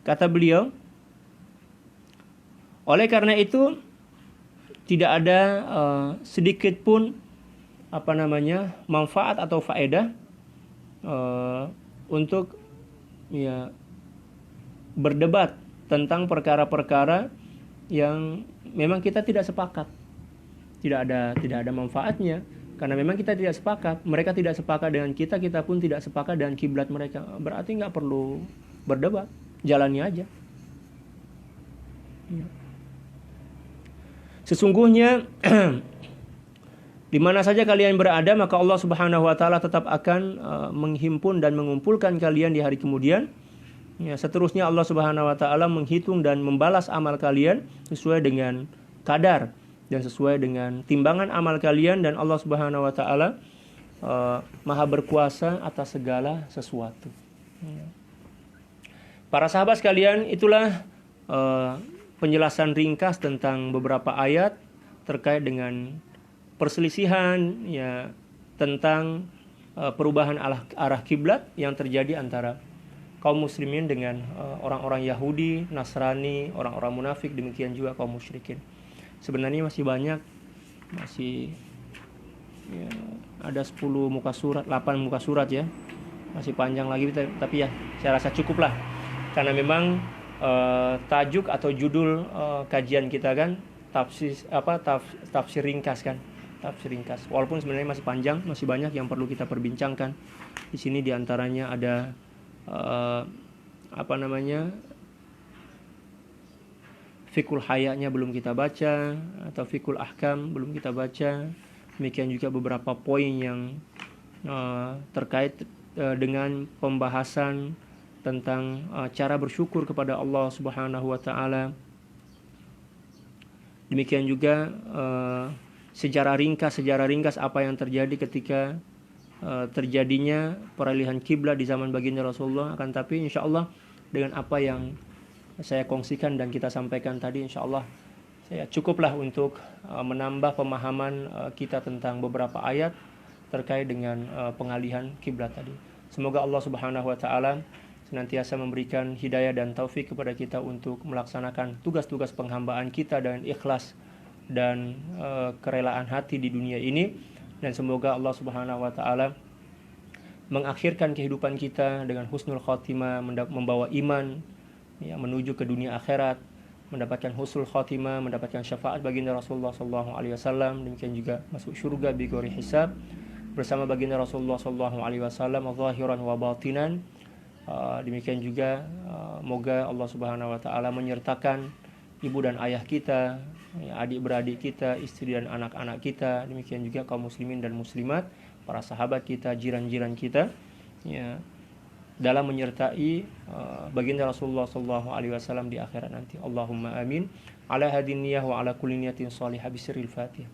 kata beliau, oleh karena itu tidak ada sedikit pun manfaat atau faedah untuk berdebat tentang perkara-perkara yang memang kita tidak sepakat. Tidak ada manfaatnya karena memang kita tidak sepakat. Mereka tidak sepakat dengan kita pun tidak sepakat dengan kiblat mereka. Berarti nggak perlu berdebat, jalani aja. Sesungguhnya di mana saja kalian berada, maka Allah Subhanahu wa taala tetap akan menghimpun dan mengumpulkan kalian di hari kemudian. Ya, seterusnya Allah Subhanahu wa taala menghitung dan membalas amal kalian sesuai dengan kadar dan sesuai dengan timbangan amal kalian, dan Allah Subhanahu wa taala Maha berkuasa atas segala sesuatu. Para sahabat sekalian, itulah penjelasan ringkas tentang beberapa ayat terkait dengan perselisihan tentang perubahan arah kiblat yang terjadi antara kaum muslimin dengan orang-orang Yahudi, Nasrani, orang-orang munafik, demikian juga kaum musyrikin. Sebenarnya masih banyak, ada 10 muka surat, 8 muka surat ya. Masih panjang lagi, tapi ya saya rasa cukup lah. Karena memang tajuk atau judul kajian kita kan tafsir ringkas kan, tafsir ringkas. Walaupun sebenarnya masih panjang, masih banyak yang perlu kita perbincangkan. Di sini diantaranya ada fikul hayanya belum kita baca, atau fikul ahkam belum kita baca. Demikian juga beberapa poin yang terkait dengan pembahasan tentang cara bersyukur kepada Allah Subhanahu wa taala. Demikian juga sejarah ringkas apa yang terjadi ketika terjadinya peralihan kiblat di zaman baginda Rasulullah. Akan tapi insyaallah dengan apa yang saya kongsikan dan kita sampaikan tadi, insyaallah saya cukuplah untuk menambah pemahaman kita tentang beberapa ayat terkait dengan pengalihan kiblat tadi. Semoga Allah Subhanahu wa taala senantiasa memberikan hidayah dan taufik kepada kita untuk melaksanakan tugas-tugas penghambaan kita dengan ikhlas dan kerelaan hati di dunia ini, dan semoga Allah Subhanahu wa taala mengakhirkan kehidupan kita dengan husnul khotimah, membawa iman ya, menuju ke dunia akhirat, mendapatkan husnul khotimah, mendapatkan syafaat baginda Rasulullah sallallahu alaihi wasallam, demikian juga masuk surga bighairi hisab bersama baginda Rasulullah sallallahu alaihi wasallam zahiran wa batinan. Demikian juga moga Allah Subhanahu wa taala menyertakan ibu dan ayah kita, adik-beradik kita, istri dan anak-anak kita, demikian juga kaum muslimin dan muslimat, para sahabat kita, jiran-jiran kita ya, dalam menyertai baginda Rasulullah sallallahu alaihi wasallam di akhirat nanti. Allahumma amin. Ala hadin niyah wa ala kulli niyatin salihah bisiril Fatihah.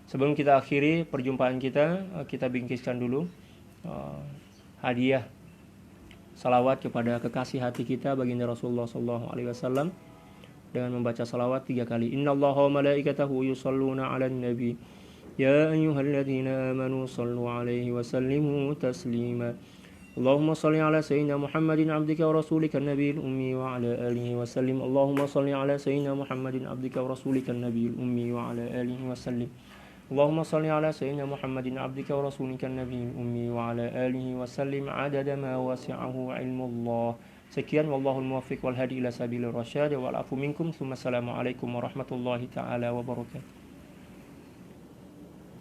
Sebelum kita akhiri perjumpaan kita, kita bingkiskan dulu hadiah salawat kepada kekasih hati kita baginda Rasulullah sallallahu alaihi wasallam dengan membaca salawat 3 kali. Innallaha wa malaikatahu yusholluna 'alan nabi ya ayyuhalladzina amanu shallu 'alaihi wa sallimu taslima. Allahumma shalli 'ala sayyidina Muhammadin 'abdika wa rasulika an-nabiyil ummi wa 'ala alihi wa sallim. Allahumma shalli 'ala sayyidina Muhammadin 'abdika wa rasulika an-nabiyil ummi wa 'ala alihi wa sallim. Allahumma salli ala sayyidina Muhammadin 'abdika wa rasulika an-nabiyil ummi wa 'ala alihi wa sallim 'adada ma wasi'ahu 'ilmullah. Sekian, wallahul muwaffiq wal hadi ila sabilir rasyad, wal afu minkum. Assalamu alaikum warahmatullahi taala wabarakatuh.